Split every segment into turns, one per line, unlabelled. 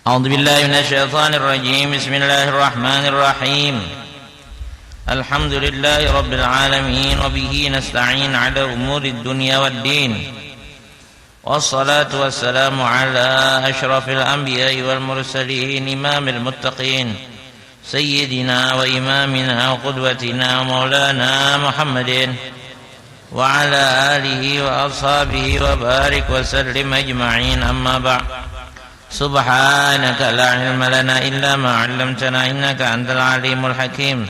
أعوذ بالله من الشيطان الرجيم. بسم الله الرحمن الرحيم. الحمد لله رب العالمين وبه نستعين على أمور الدنيا والدين، والصلاة والسلام على أشرف الأنبياء والمرسلين إمام المتقين سيدنا وإمامنا وقدوتنا ومولانا محمد وعلى آله وأصحابه وبارك وسلم أجمعين. أما بعد، سبحانك لا علم لنا إلا ما علمتنا إنك أنت العليم الحكيم،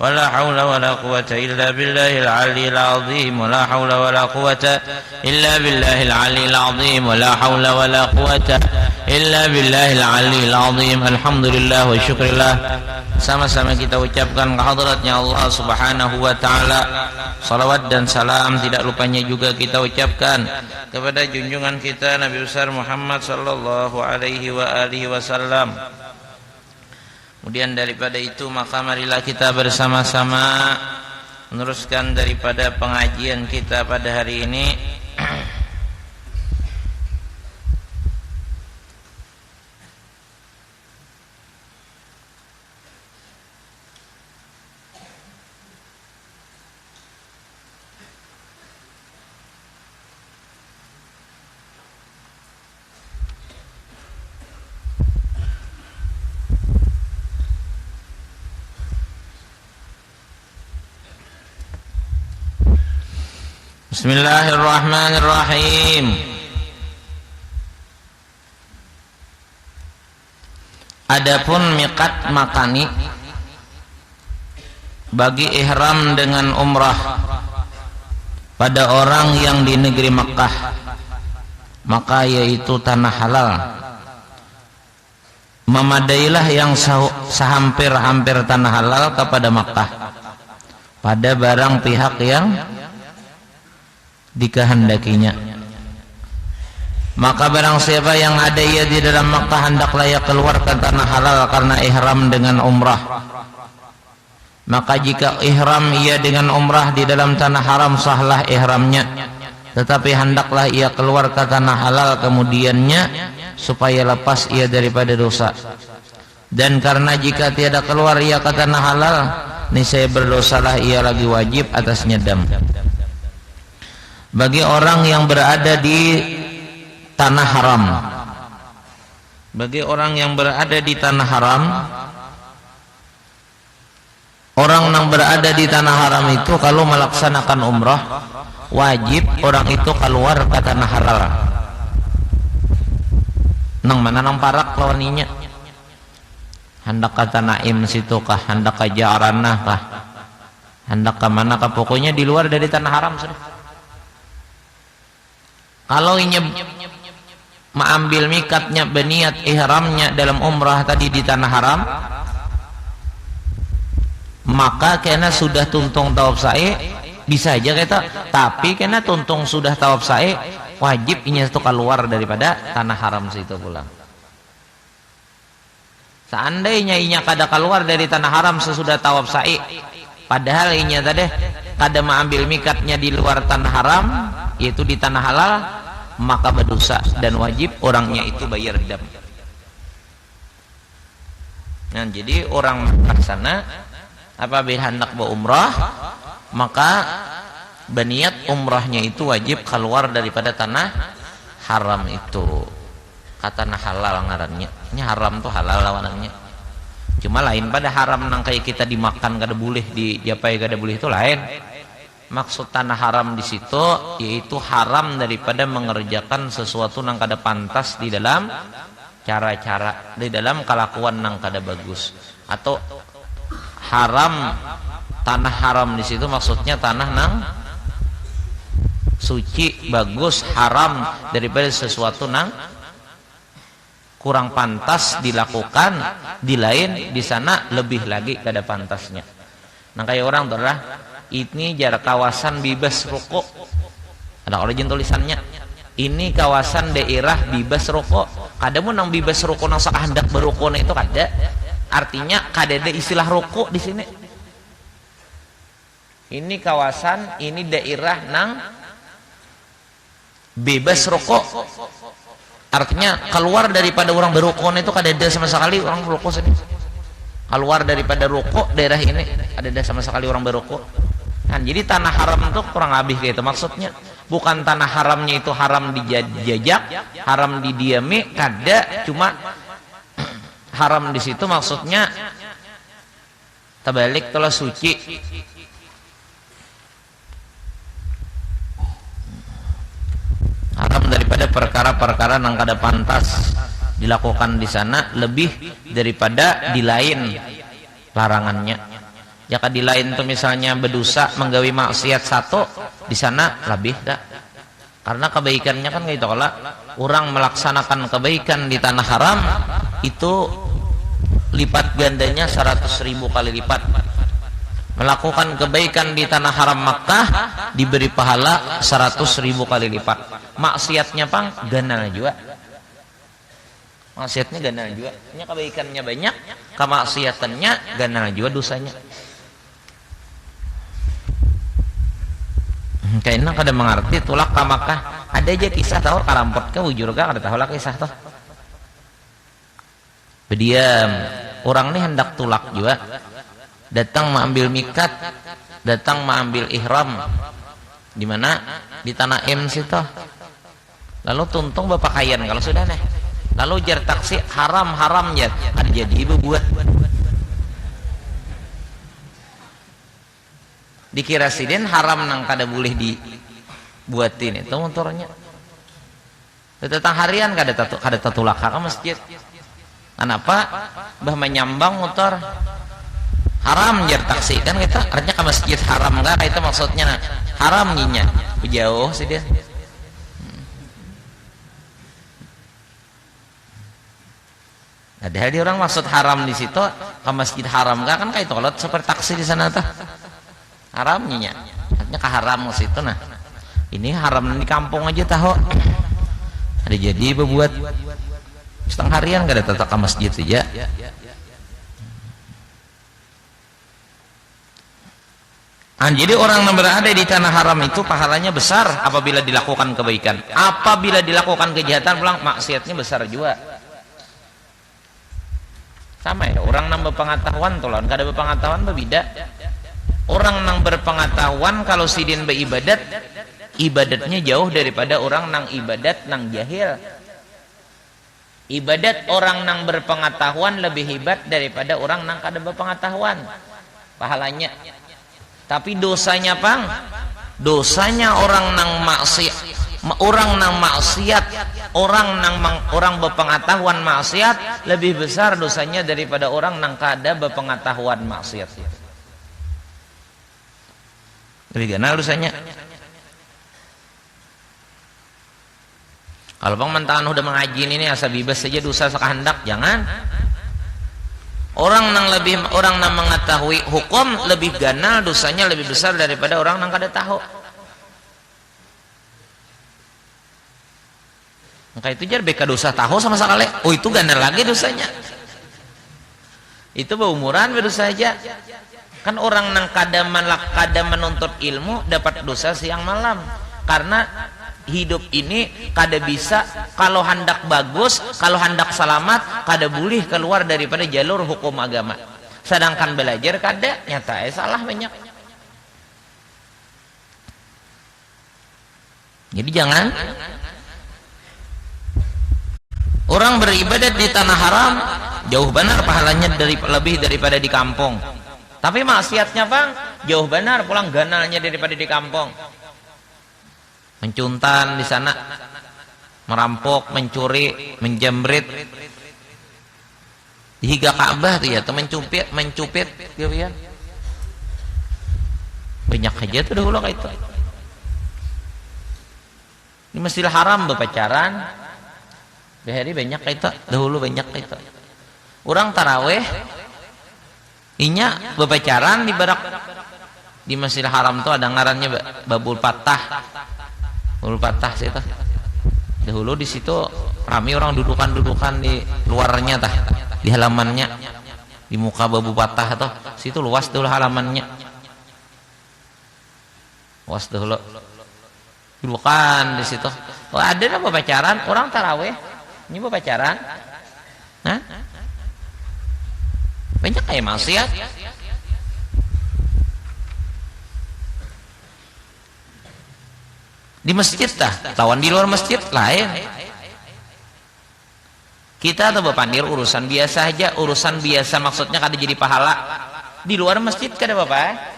ولا حول ولا قوة إلا بالله العلي العظيم، ولا حول ولا قوة إلا بالله العلي العظيم، ولا حول ولا قوة إلا بالله العلي العظيم. Alhamdulillah wa syukurillah. Sama-sama kita ucapkan kehadratnya Allah subhanahu wa ta'ala. Salawat dan salam tidak lupanya juga kita ucapkan kepada junjungan kita Nabi besar Muhammad sallallahu alaihi wa alihi wasallam. Kemudian daripada itu, maka marilah kita bersama-sama meneruskan daripada pengajian kita pada hari ini. Bismillahirrahmanirrahim. Adapun miqat makani bagi ihram dengan umrah pada orang yang di negeri Makkah, maka yaitu tanah halal, memadailah yang sehampir-hampir tanah halal kepada Makkah pada barang pihak yang dikehendakinya. Maka barang siapa yang ada ia di dalam Makkah, hendaklah ia keluar ke tanah halal karena ihram dengan umrah. Maka jika ihram ia dengan umrah di dalam tanah haram, sahlah ihramnya, tetapi hendaklah ia keluar ke tanah halal kemudiannya supaya lepas ia daripada dosa. Dan karena jika tiada keluar ia ke tanah halal, niscaya berdosalah ia lagi, wajib atasnya dam. Bagi orang yang berada di tanah haram, bagi orang yang berada di tanah haram, orang yang berada di tanah haram itu kalau melaksanakan umrah, wajib orang itu keluar ke tanah halal. Nang mana nang parak lawaninya, hendak ke Tanaim situ kah, hendak ke Ja'ranah kah, hendak ke mana kah, pokoknya di luar dari tanah haram sudah. Kalau inya mengambil mikatnya, berniat ihramnya dalam umrah tadi di tanah haram, maka kena sudah tuntung tawaf sa'i, bisa aja kita, tapi kena tuntung sudah tawaf sa'i, wajib inya itu keluar daripada tanah haram situ pulang. Seandainya inya kada keluar dari tanah haram sesudah tawaf sa'i, padahal inya tadi kada mengambil mikatnya di luar tanah haram, yaitu di tanah halal, maka berdosa dan wajib orangnya itu bayar dam. Nah, jadi orang sana apabila hendak berumrah, maka berniat umrahnya itu wajib keluar daripada tanah haram itu. Kata tanah halal ngarannya. Ini haram tuh halal lawanannya. Cuma lain pada haram nang kayak kita dimakan kada boleh, di japai kada boleh, itu lain. Maksud tanah haram di situ yaitu haram daripada mengerjakan sesuatu nang kada pantas di dalam cara-cara, di dalam kelakuan nang kada bagus. Atau haram, tanah haram di situ maksudnya tanah nang suci, bagus, haram daripada sesuatu nang kurang pantas dilakukan di lain, di sana lebih lagi kada pantasnya. Nah kayak orang tuh lah, ini jarak kawasan bebas rokok, ada origin tulisannya, ini kawasan daerah bebas rokok. Kadamu nang bebas rokok nang hendak berokok itu kada, artinya kada ada istilah rokok di sini. Ini kawasan, ini daerah nang bebas rokok. Artinya keluar daripada orang berukun itu kadada sama sekali orang berukun sini. Keluar daripada rukuk daerah ini kadada sama sekali orang berukun. Nah, jadi tanah haram itu kurang lebih kayak itu maksudnya. Bukan tanah haramnya itu haram dijajak, haram didiami, kada, cuma haram di situ maksudnya terbalik kalau suci. Haram daripada perkara-perkara yang kada pantas dilakukan di sana lebih daripada di lain larangannya. Jika di lain itu misalnya berdosa menggawi maksiat satu, di sana lebih dah. Karena kebaikannya kan gitu, kalau orang melaksanakan kebaikan di tanah haram itu lipat gandanya 100.000 kali lipat. Melakukan kebaikan di tanah haram Makkah diberi pahala 100.000 kali lipat. Maksiatnya pang ganal juga. Maksiatnya ganal juga. Nya kebaikannya banyak, kemaksiatannya ganal juga dosanya. Kayaknya kada mengerti tulak ka Makkah. Ada aja kisah tahu karampot ke wujur ka kada tahu lah kisah tuh. Berdiam. Orang ini hendak tulak juga. Datang mengambil mikat, datang mengambil ihram. Di mana? Di tanah M situ. Lalu tuntung berpakaian kalau sudah nih. Lalu jar taksi haram ya. Ada jadi ibu buat. Dikira sidin haram nang kada boleh dibuatin itu motornya. Tentang harian kada tatulak ke masjid. Kenapa? Bah menyambang motor haram jar taksi kan kita artinya ke masjid haram kan itu maksudnya haram nyinya jauh sih dia. Ada di orang maksud haram di situ ke masjid haram kan kayak tolot seperti taksi di sana tuh. Haramnya artinya ke haram situ nah ini haram di kampung aja tahu ada jadi berbuat setengah harian gak ada tetap ke masjid saja. Jadi orang yang berada di tanah haram itu pahalanya besar apabila dilakukan kebaikan, apabila dilakukan kejahatan pulang maksiatnya besar juga. Sama ya orang yang berpengetahuan tuh lawan kada berpengetahuan berbeda. Orang yang berpengetahuan kalau sidin beribadat, ibadatnya jauh daripada orang yang ibadat nang jahil. Ibadat orang yang berpengetahuan lebih hebat daripada orang yang kada berpengetahuan pahalanya. Tapi dosanya pang, dosanya orang nang maksiat, orang berpengetahuan maksiat lebih besar dosanya daripada orang nang kada berpengetahuan maksiat. Lebih ganal dosanya. Kalau bang mantan udah mengaji ini asa bebas saja dosa sekahendak, jangan. Orang yang mengetahui hukum lebih ganal dosanya lebih besar daripada orang yang kada tahu. Maka itu jar beka dosa tahu sama sekali. Oh itu ganal lagi dosanya. Itu berumuran berdosa saja. Kan orang yang kada menuntut ilmu dapat dosa siang malam. Karena hidup ini kada bisa kalau hendak bagus, kalau hendak selamat kada boleh keluar daripada jalur hukum agama. Sedangkan belajar kada nyata salah banyak. Jadi jangan orang beribadat di tanah haram jauh benar pahalanya lebih daripada di kampung. Tapi maksiatnya bang jauh benar pulang ganalnya daripada di kampung. Mencuntan di sana, merampok, mencuri, menjamret, dihiga Ka'bah tuh ya, tuh mencupit, gitu ya. Banyak aja tuh dahulu kayak itu. Di Masjidil Haram berpacaran, hari banyak kayak itu, dahulu banyak kayak itu. Orang taraweh, inya berpacaran di barak di Masjidil Haram tuh ada ngarannya babul patah. Babul patah sih itu. Dahulu di situ ramai orang dudukan di luarnya tah, di halamannya, di muka babul patah tuh, situ luas dulu halamannya. Luas dulu. Dudukan di situ. Oh, ada nama pacaran orang taraweh Ini pacaran. Hah? Banyak kayak maksiat. Di masjid lawan di luar masjid lain. Kita atau bepandir urusan biasa aja, urusan biasa maksudnya kada jadi pahala. Di luar masjid kada apa-apa.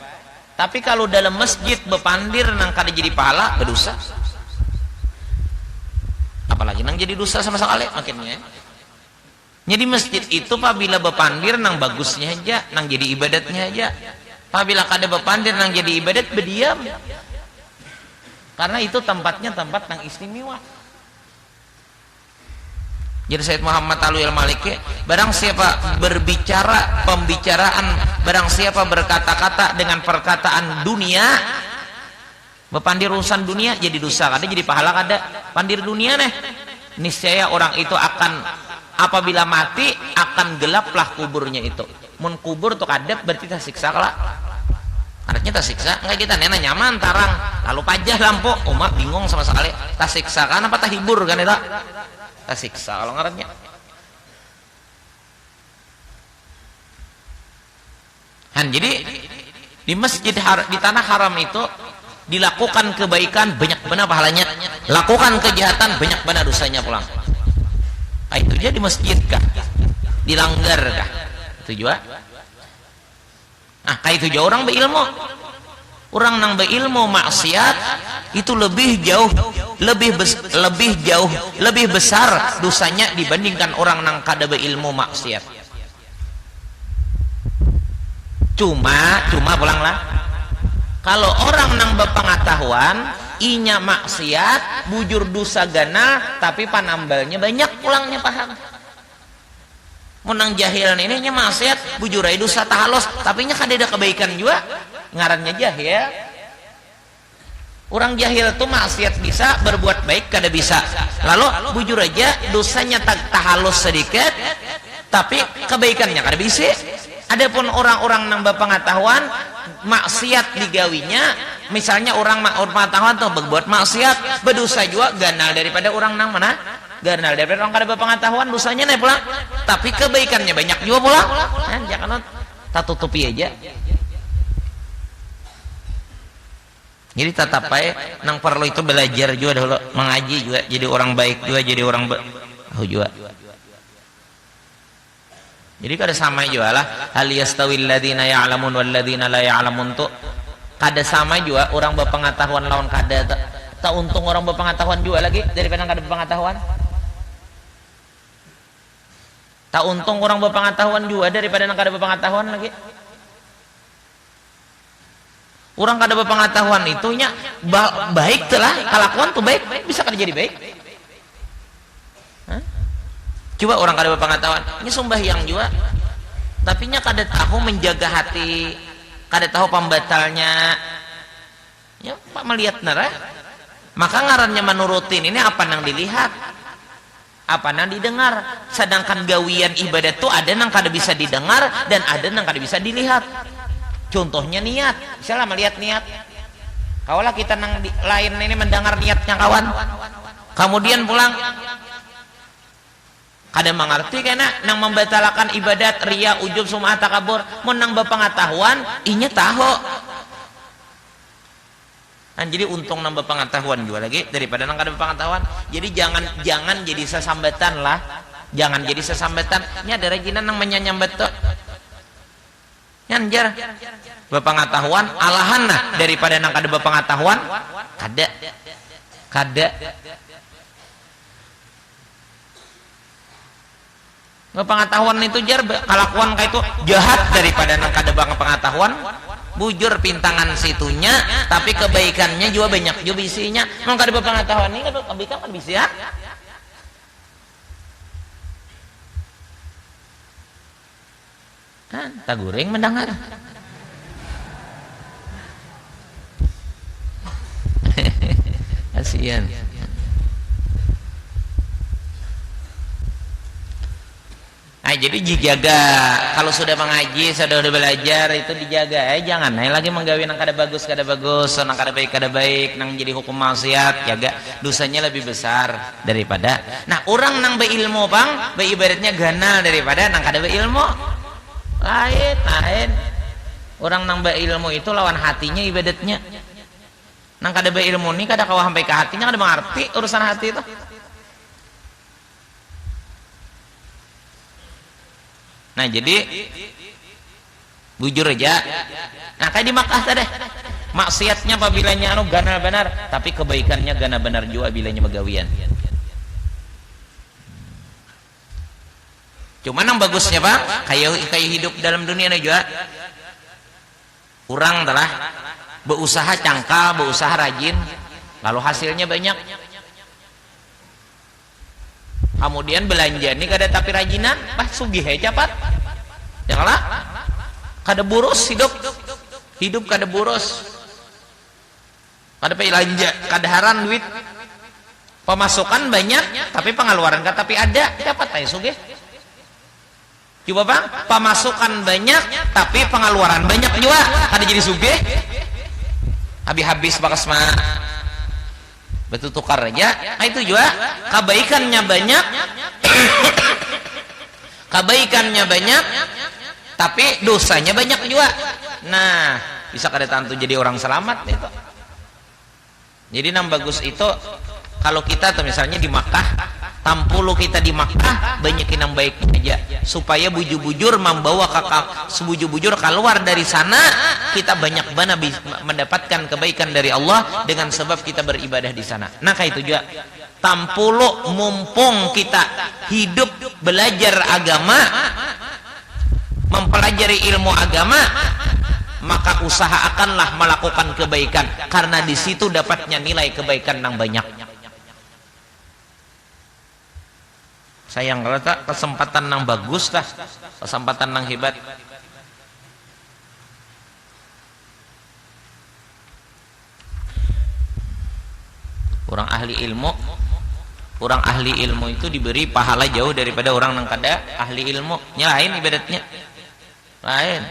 Tapi kalau dalam masjid bepandir nang kada jadi pahala, berdosa. Apalagi nang jadi dosa sama sekali makinnya. Jadi masjid itu apabila bepandir nang bagusnya aja, nang jadi ibadatnya aja. Apabila kada bepandir nang jadi ibadat, berdiam. Karena itu tempatnya tempat nang istimewa. Jadi Sayyid Muhammad Alwi al-Maliki, barang siapa berbicara pembicaraan, barang siapa berkata-kata dengan perkataan dunia, bepandir urusan dunia jadi dosa, kada jadi pahala kada. Pandir dunia nih, niscaya orang itu akan apabila mati akan gelaplah kuburnya itu. Mun kubur tuh kadep berarti tersiksa lah. Artinya tersiksa, enggak kita nena nyaman tarang, lalu pajah lampu, umat bingung sama sekali. Tersiksa kan apa terhibur kan itu? Tersiksa kalau ngarannya. Han, jadi di masjid di tanah haram itu dilakukan kebaikan banyak benar pahalanya, lakukan kejahatan banyak benar dosanya pulang. Itu dia di masjid kah? Dilanggar kah? Itu juga. Nah, kayak itu jauh orang berilmu. Orang nang berilmu maksiat itu lebih jauh, lebih besar dosanya dibandingkan orang nang kada berilmu maksiat. Cuma pulanglah. Kalau orang nang berpengetahuan inya maksiat, bujur dosa gana, tapi panambalnya banyak pulangnya paham. Menang jahil ini nya maksiat, bujur aja dosa tahalos, tapi nya kada ada kebaikan juga. Ngarannya jahil. Orang jahil tuh maksiat bisa, berbuat baik kada bisa. Lalu bujur aja dosanya tahalus sedikit, tapi kebaikannya kada bisa. Adapun orang-orang nang berpengetahuan maksiat digawinya, misalnya orang berpengetahuan tuh berbuat maksiat, berdosa juga ganal daripada orang nang mana? Ganal daripada orang kada berpengetahuan dosanya nih pula. Tapi kebaikannya banyak juga pula. Nah, jangan tak tutupi aja. Jadi tetap baik nang perlu itu belajar juga dulu, mengaji juga, jadi orang baik juga, jadi orang tahu juga. Jadi kada sama juga lah, hal yastawil ladzina ya'lamun wal ladzina la ya'lamun tuh kada sama juga orang berpengetahuan lawan kada. Tak untung orang berpengetahuan juga lagi daripada kada berpengetahuan. Tak untung orang berpengetahuan juga daripada kada berpengetahuan lagi. Orang kada berpengetahuan itunya baik telah kelakuan tuh baik bisa kada jadi baik. Hah? Coba orang kada berpengetahuan ini sembahyang juga, tapi nya kada tahu menjaga hati, kada tahu pembatalnya. Ya Pak melihat nara, maka ngarannya menurutin ini apa nang dilihat, apa nang didengar. Sedangkan gawian ibadat tuh ada nang kada bisa didengar dan ada nang kada bisa dilihat. Contohnya niat, misalnya melihat niat. Kaulah kita nang lain ini mendengar niatnya kawan. Kemudian pulang kada mengerti karena nang membatalkan ibadat riya, ujub, sum'ah, takabur. Mun nang berpengetahuan inya tahu. Nah, jadi untung nang berpengetahuan juga lagi daripada nang kada berpengetahuan. Jadi jangan jadi sesambatan lah. Jangan jadi sesambatan. Ini ada reginan nang menyanyambat tuh. Nyanjar berpengetahuan alahanna daripada nang kada berpengetahuan kada berpengetahuan itu jar kelakuan kayak itu jahat daripada nang kada berpengetahuan bujur pintangan situnya tapi kebaikannya juga banyak juga bisinya. Nang kada berpengetahuan ini kebaikan kan bisa. Kan tak goreng mendengar. Kasihan. Nah, jadi dijaga. Kalau sudah mengaji, sudah belajar itu dijaga. Jangan lagi menggawe nang kada bagus, nang kada baik, nang jadi hukum maksiat, jaga. Dosanya lebih besar daripada. Nah, orang nang beilmu bang, beribadatnya ganal daripada nang kada beilmu. Lain. Orang nang beilmu itu lawan hatinya ibadatnya. Nang kada beilmu ni kada kawah sampai ke hatinya, kada mengerti urusan hati itu. Nah, jadi bujur aja. Nah, kayak di Makkah tadi, maksiatnya apabila ganal benar, tapi kebaikannya ganal benar juga bilanya begawian. Cuman yang bagusnya Pak, kayak hidup dalam dunia ini juga. Orang telah berusaha cangkal, berusaha rajin, lalu hasilnya banyak. Kemudian belanja ini kada tapi rajinan, sugih cepat. Ya kalah, kada boros hidup kada boros, kada belanja, kada haran duit, pemasukan banyak, tapi pengeluaran kada tapi ada, cepat sugih. Coba bang, pemasukan banyak, tapi pengeluaran banyak juga, kada jadi sugih. Habis bakas mah. Betul tukar aja. Nah, itu juga kebaikannya banyak. Kebaikannya banyak, tapi dosanya banyak juga. Nah, bisa kada tentu jadi orang selamat itu. Jadi yang bagus itu kalau kita tuh misalnya di Makkah, tampulu kita di Makkah banyakin yang baik aja supaya bujur-bujur membawa sebujur-bujur keluar dari sana kita banyak mendapatkan kebaikan dari Allah dengan sebab kita beribadah di sana. Nah, kayak itu juga tampulu mumpung kita hidup belajar agama, mempelajari ilmu agama, maka usahakanlah melakukan kebaikan karena di situ dapatnya nilai kebaikan yang banyak. Sayang kalau tak kesempatan yang bagus lah, kesempatan yang hebat. Orang ahli ilmu itu diberi pahala jauh daripada orang yang kada ahli ilmu. Lain ibadatnya, lain.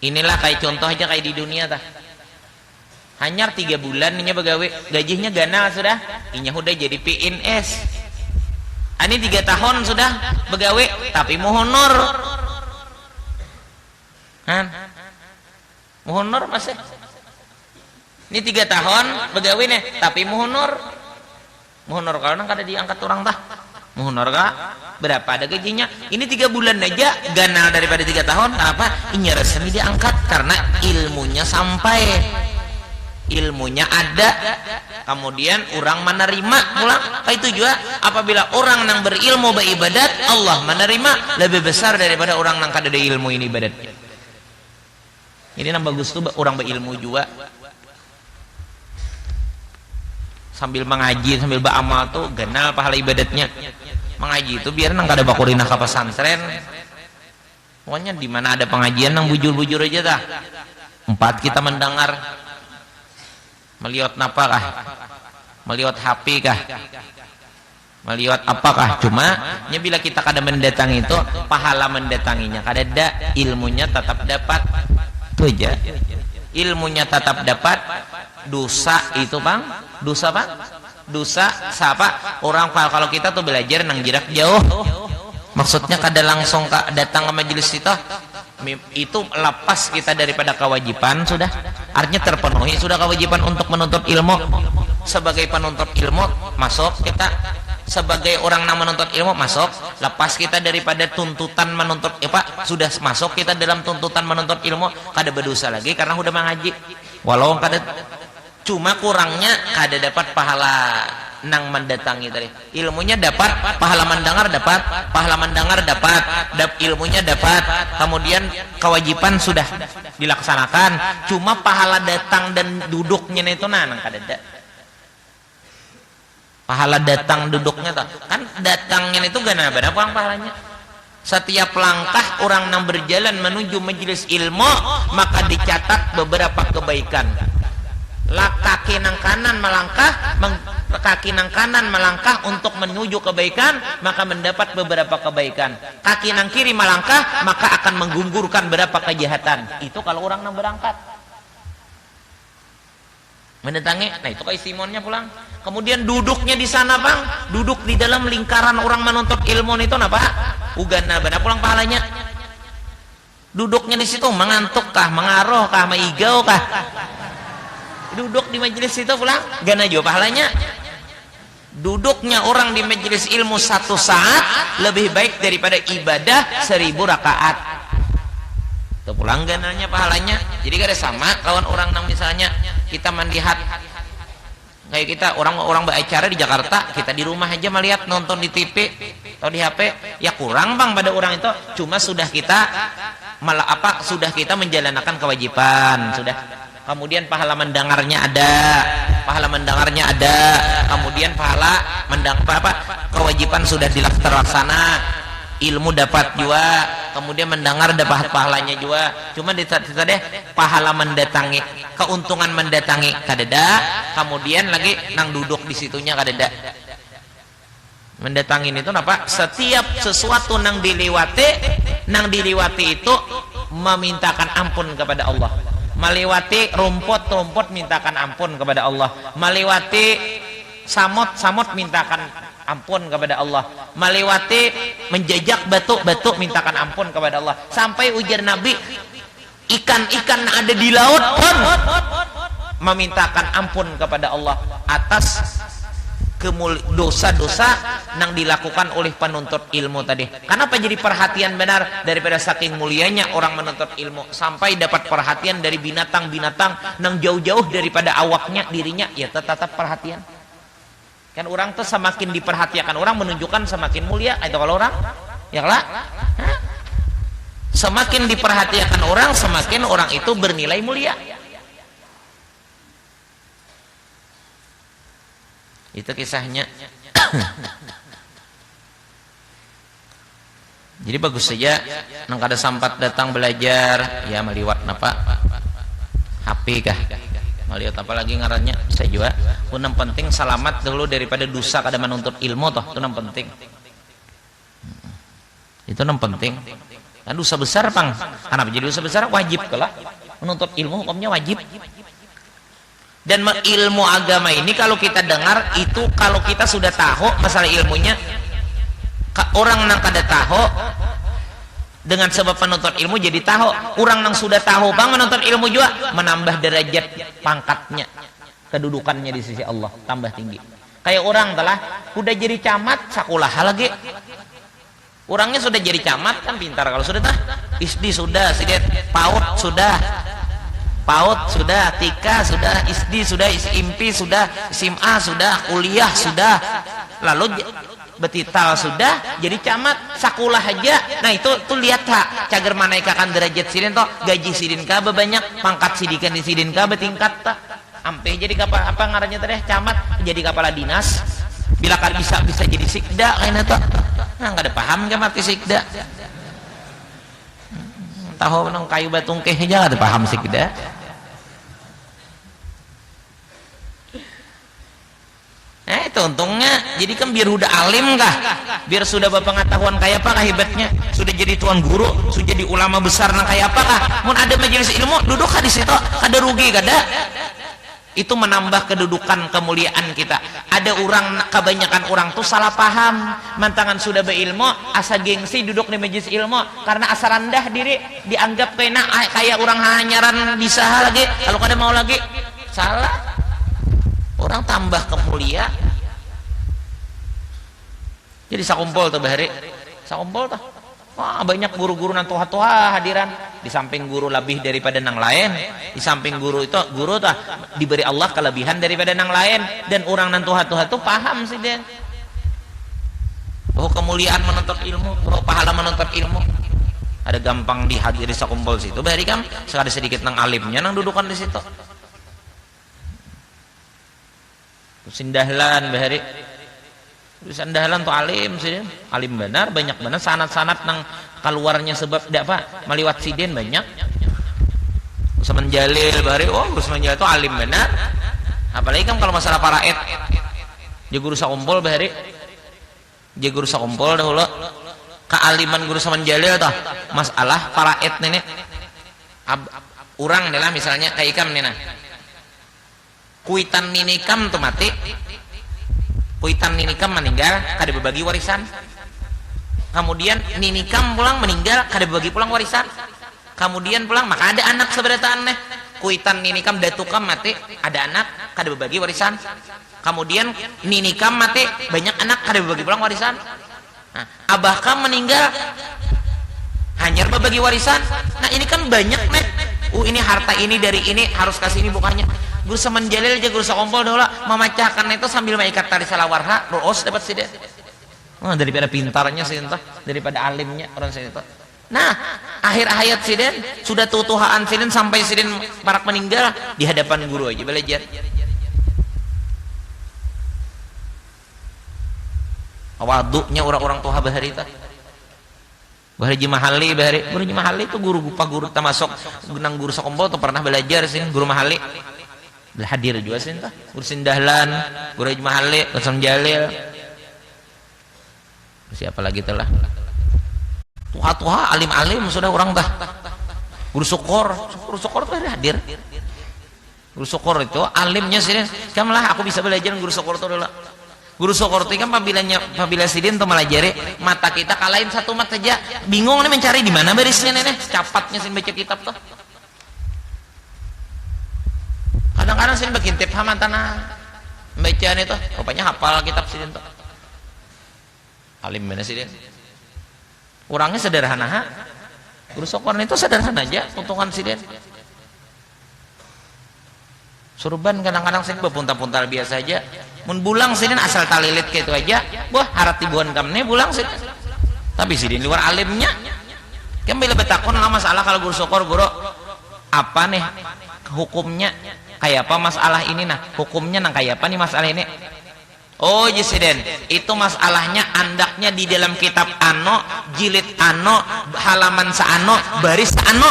Inilah kayak contoh aja kayak di dunia tah. Hanya 3 bulan ini begawe, gajinya ganal sudah, ini udah jadi PNS. Ini 3 tahun sudah begawe, tapi mau honor. Mau honor masih. Ini 3 tahun begawe nih, tapi mau honor. Mau honor kalau nang kada diangkat orang tah. Mau honor kah? Berapa ada gajinya? Ini 3 bulan aja ganal daripada 3 tahun. Apa? Ini resmi diangkat karena ilmunya sampai. Ilmunya ada, kemudian orang menerima pulang. Itu juga apabila orang yang berilmu beribadat, Allah menerima lebih besar daripada orang yang kada ada ilmu ini ibadatnya. Ini yang bagus tuh orang berilmu juga sambil mengaji, sambil beramal tuh ganal pahala ibadatnya. Mengaji itu biar nang kada bakurinah ka pesantren. Pokoknya di mana ada pengajian nang bujur-bujur aja dah. 4 kita mendengar. Melihat napakah? Melihat HP kah? Melihat apakah? Cuma bila kita kada mendatangi itu, pahala mendatanginya kada ada, ilmunya tetap dapat. Itu aja. Ilmunya tetap dapat, dosa itu bang, dosa bang, dosa siapa? Orang kalau kita tuh belajar nang jarak jauh, maksudnya kada langsung datang ke majelis itu lepas kita daripada kewajiban sudah, artinya terpenuhi sudah kewajiban untuk menuntut ilmu. Sebagai penuntut ilmu masuk kita, sebagai orang yang menuntut ilmu masuk, lepas kita daripada tuntutan menuntut sudah masuk kita dalam tuntutan menuntut ilmu, kada berdosa lagi karena sudah mengaji. Walau kada, cuma kurangnya kada dapat pahala nang mendatangi tadi. Ilmunya dapat, pahala mendengar dapat, pahala mendengar dapat, ilmunya dapat, kemudian kewajiban sudah dilaksanakan, cuma pahala datang dan duduknya itu nang kada ada. Pahala datang duduknya kan datangnya itu gana berapa pahalanya. Setiap langkah orang yang berjalan menuju majelis ilmu maka dicatat beberapa kebaikan. kaki nang kanan melangkah untuk menuju kebaikan, maka mendapat beberapa kebaikan. Kaki nang kiri melangkah, maka akan menggugurkan beberapa kejahatan. Itu kalau orang nang berangkat mendatangi. Nah itu keistimewaannya pulang. Kemudian duduknya di sana bang, duduk di dalam lingkaran orang menuntut ilmu itu apa? Ugana benar pulang pahalanya. Duduknya di situ mengantuk kah, mengaruh kah, meigau kah? Duduk di majelis itu pulang, gana juga pahalanya. Duduknya orang di majelis ilmu 1 saat lebih baik daripada ibadah 1000 rakaat. Itu pulang gananya pahalanya. Jadi gak ada sama lawan orang nang misalnya kita melihat kayak kita orang beracara di Jakarta, kita di rumah aja melihat nonton di TV atau di HP, ya kurang bang pada orang itu. Cuma sudah kita sudah kita menjalankan kewajiban, sudah. Kemudian pahala mendengarnya ada, kemudian pahala kewajiban sudah terlaksana, ilmu dapat juga, kemudian mendengar dapat pahalanya juga. Cuma deh pahala mendatangi, keuntungan mendatangi kadeda, kemudian lagi nang duduk di situnya kadeda. Mendatangi itu apa? Setiap sesuatu nang diliwati itu memintakan ampun kepada Allah. Melewati rumput mintakan ampun kepada Allah. Melewati samut mintakan ampun kepada Allah. Melewati menjejak batu mintakan ampun kepada Allah. Sampai ujar Nabi, ikan-ikan ada di laut pun memintakan ampun kepada Allah atas dosa-dosa yang dilakukan oleh penuntut ilmu tadi. Kenapa jadi perhatian benar daripada saking mulianya orang menuntut ilmu sampai dapat perhatian dari binatang-binatang yang jauh-jauh daripada awaknya dirinya, ya tetap perhatian. Kan orang tuh semakin diperhatikan orang menunjukkan semakin mulia. Itu kalau orang, ya lah. Semakin diperhatikan orang, semakin orang itu bernilai mulia. Itu kisahnya. Jadi bagus saja nang kada sampat datang belajar ya meliwat napa HP kah melihat apa lagi ngarannya bisa juga pun yang penting selamat dulu daripada dosa kada menuntut ilmu toh, itu yang penting. Itu yang penting. Kan dosa besar pang. Kenapa jadi dosa besar? Wajib kalah menuntut ilmu, hukumnya wajib. Dan ilmu agama ini kalau kita dengar itu, kalau kita sudah tahu masalah ilmunya, orang yang kada tahu dengan sebab penuntut ilmu jadi tahu. Orang yang sudah tahu bang menuntut ilmu juga menambah derajat pangkatnya, kedudukannya di sisi Allah tambah tinggi. Kayak orang telah udah jadi camat sekolah lagi, orangnya sudah jadi camat kan pintar. Kalau sudah SD sudah, sidet PAUD sudah, TK sudah, SD sudah, SMP sudah, SMA sudah, kuliah sudah, lalu betital sudah, jadi camat sakulah aja. Nah itu tuh lihat tak cager manaikakan derajat sidin toh, gaji sidin ka banyak, pangkat sidikan di sidin ka betingkat tak, ampe jadi apa ngarannya tadi camat, jadi kepala dinas, bila kan bisa jadi sikda kayaknya toh. Nah nggak ada paham kan mati sikda, tahu nang kayu batungkeh aja nggak ada paham sikda. Itu untungnya. Jadi kan biar udah alim kah, biar sudah berpengetahuan kayak apa kah hebatnya, sudah jadi tuan guru, sudah jadi ulama besar nang kayak apa kah, mun ada majelis ilmu duduk di situ ada rugi kada. Itu menambah kedudukan kemuliaan kita. Ada orang, kebanyakan orang tuh salah paham, mantangan sudah berilmu asa gengsi duduk di majelis ilmu karena asa rendah diri, dianggap kayak orang hanyaran bisa lagi, kalau kada mau lagi salah. Orang tambah kemulia. Jadi sakumpul tuh bahari, sakumpul tuh. Wah banyak guru-guru nang tua-tua hadiran. Di samping guru lebih daripada nang lain, di samping guru tuh diberi Allah kelebihan daripada nang lain. Dan orang nang tua-tua tuh paham sih dia. Oh kemuliaan menuntut ilmu, oh pahala menuntut ilmu. Ada gampang dihadiri sakumpul situ. Bahari kan sekali sedikit nang alimnya nang dudukan di situ. Sindahlan bahari, sindahlan tuh alim sih, alim benar, banyak benar sanat-sanat nang keluarnya sebab apa meliwat sidin banyak. Saman Jalil bari, oh guru Saman Jalil itu alim benar. Apalagi kan kalau masalah paraid, dia guru sakumpul bari, dia guru sakumpul dahulu. Kealiman guru Saman Jalil tah masalah paraid nenek. Urang nih lah misalnya kayak ikam nih nah. Kuitan ninikam tuh mati, kuitan ninikam meninggal kada berbagi warisan. Kemudian ninikam pulang meninggal kada berbagi pulang warisan. Kemudian pulang maka ada anak seberataan nih. Kuitan ninikam datukam mati, ada anak kada berbagi warisan. Kemudian ninikam mati, banyak anak kada berbagi pulang warisan. Nah, abahkam meninggal hanya berbagi warisan. Nah ini kan banyak nih. Ini harta ini dari ini harus kasih ini bukannya. Guru Saman Jalil aja guru sakompol dahulu memecahkan itu sambil mengikat tali salawarha ruos dapat sih dia. Oh, daripada pintarnya sih entah, daripada alimnya orang sih itu. Nah, akhir hayat siden sudah tutuhaan siden sampai siden parak meninggal di hadapan guru aja belajar. Waduhnya orang-orang tua bahari itu. Bahari Mahali, guru Mahali itu guru termasuk nang guru sakompol tuh pernah belajar sih guru Mahali. Hadir juga sih entah. Guru Sindahlan, guru Mahali, guru Saman Jalil. Siapa lagi telah? Tuha alim-alim sudah orang tah. Guru Syukur tuh hadir. Guru Syukur itu alimnya sih. Kamlah aku bisa belajar guru Syukur tuh dulu. Guru Syukur itu kan apabila sidin tuh melajari mata kita kalahin satu mata saja bingung nih mencari di mana barisnya nih capatnya sih baca kitab tuh. Kadang-kadang sih bikin tip hamantana bacaan itu rupanya hafal kitab sidin tuh. Alim mana sidin? Orangnya sederhana ha. Guru Syukur itu sederhana aja untungan sidin. Surban kadang-kadang sih bepuntal-puntal biasa aja. Mun bulang sidin asal talilit kayak itu aja. Wah, harap tibuan kamne bulang sidin. Tapi sidin luar alimnya. Kan bila betakon lah masalah kalau guru Syukur guru apa nih hukumnya kayak apa masalah ini nah hukumnya nang kayak apa nih masalah ini. Oh Jesiden, itu masalahnya andaknya di dalam kitab ano, jilid ano, halaman saano, baris saano.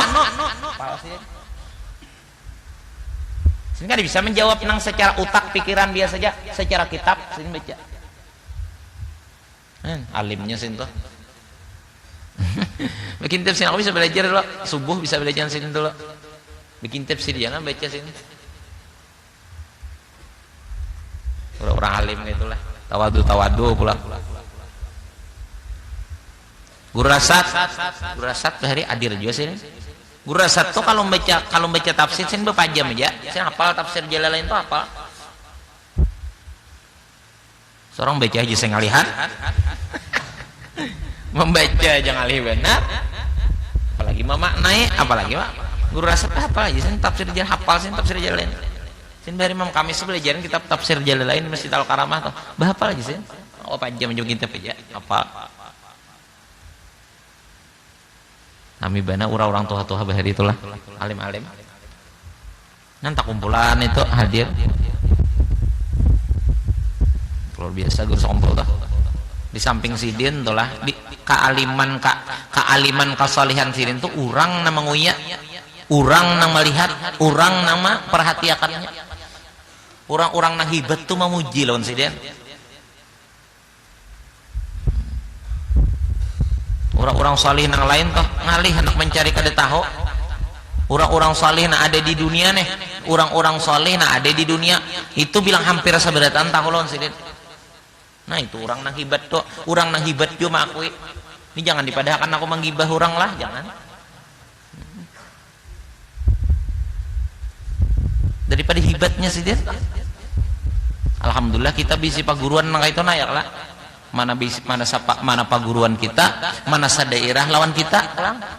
Sini kan bisa menjawab nang secara utak pikiran dia saja, secara kitab sini baca. Alimnya sini tuh. Bikin tips sini aku bisa belajar dulu, subuh bisa belajar sini dulu. Bikin tips sini jangan baca sini. Orang alim gitulah tawadu pula. Guru rasat dari hadir juga sini. Guru rasat tuh kalau baca tafsir sini berpajam aja. Saya hafal tafsir Jalalain itu hafal. Seorang baca aja saya ngalihan. Membaca aja ngalih benar. Apalagi memaknai, apalagi mak. Guru rasat apa aja sini tafsir hafal sini tafsir Jalalain. Sin dari Imam Kamis belajarin kitab tafsir Jalalain Masjid Al-Karamah tuh. Bahapa lagi sih? Oh panjang menjogin kitab aja. Apa? Kami bana orang tua bahari itulah alim-alim. Nanti kumpulan itu hadir. Luar biasa guru sompol tuh. Di samping sidin tuh lah di kealiman kesalihan sidin tuh orang nama nguya, orang nama lihat, orang nama perhatiakannya. Orang-orang nang hibat tuh memuji lawan sidin. Orang-orang salih nang lain toh ngalih hendak mencari kada tahu. Orang-orang salih nang ada di dunia nih, orang-orang salih nang ada di dunia itu bilang hampir seberatan tahu lawan sidin. Nah itu orang nang hibat tuh, orang nang hibat juga mengakui. Ini jangan dipadahkan aku menggibah orang lah, jangan. Daripada hibatnya sidin. Alhamdulillah kita bisi paguruan nang itu nayak lah. Mana paguruan kita, mana sadairah lawan kita.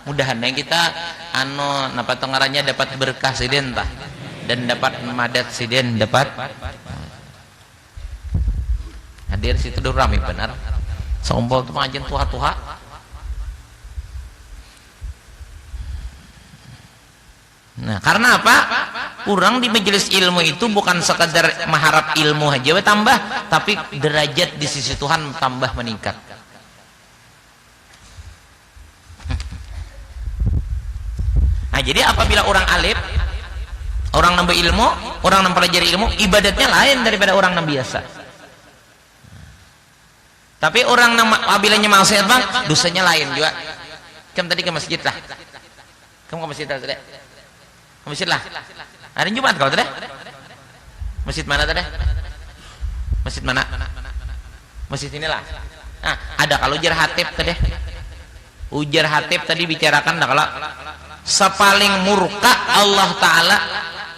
Mudahan kita napa tengaranya dapat berkah sidin tah dan dapat madat sidin dapat. Hadir situ udah rame benar. Sombol tuh pengajian tuha-tuha. Nah, karena apa? Kurang di majelis ilmu itu bukan sekadar mengharap ilmu aja tambah, tapi derajat di sisi Tuhan tambah meningkat. Nah, jadi apabila orang alim Orang nambah ilmu, orang mempelajari ilmu, ibadatnya lain daripada orang yang biasa. Tapi orang yang abilanya maksiat bang, dosanya lain juga. Kamu tadi ke masjid lah. Kamu ke masjid lah tadi. Ke masjid lah. Hari Jumat kau tadi. Masjid mana tadi? Masjid mana? Masjid inilah. Nah, ada kalau ujar hatib tadi. Ujar hatib tadi bicarakan dah kalau sepaling murka Allah Ta'ala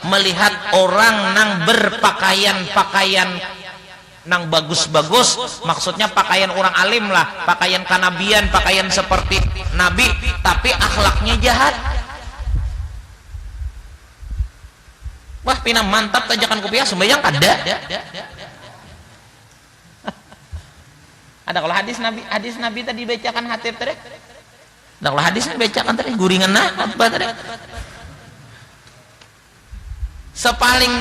melihat orang nang berpakaian nang bagus-bagus, maksudnya pakaian orang alim lah, pakaian kanabian, pakaian seperti nabi, tapi akhlaknya jahat. Wah, pina mantap tajakan kopiah sembayang ada. Ada kalau hadis nabi tadi bacakan hatib tadi. Ada kalau hadis bacakan tadi guringan apa tadi. Sepaling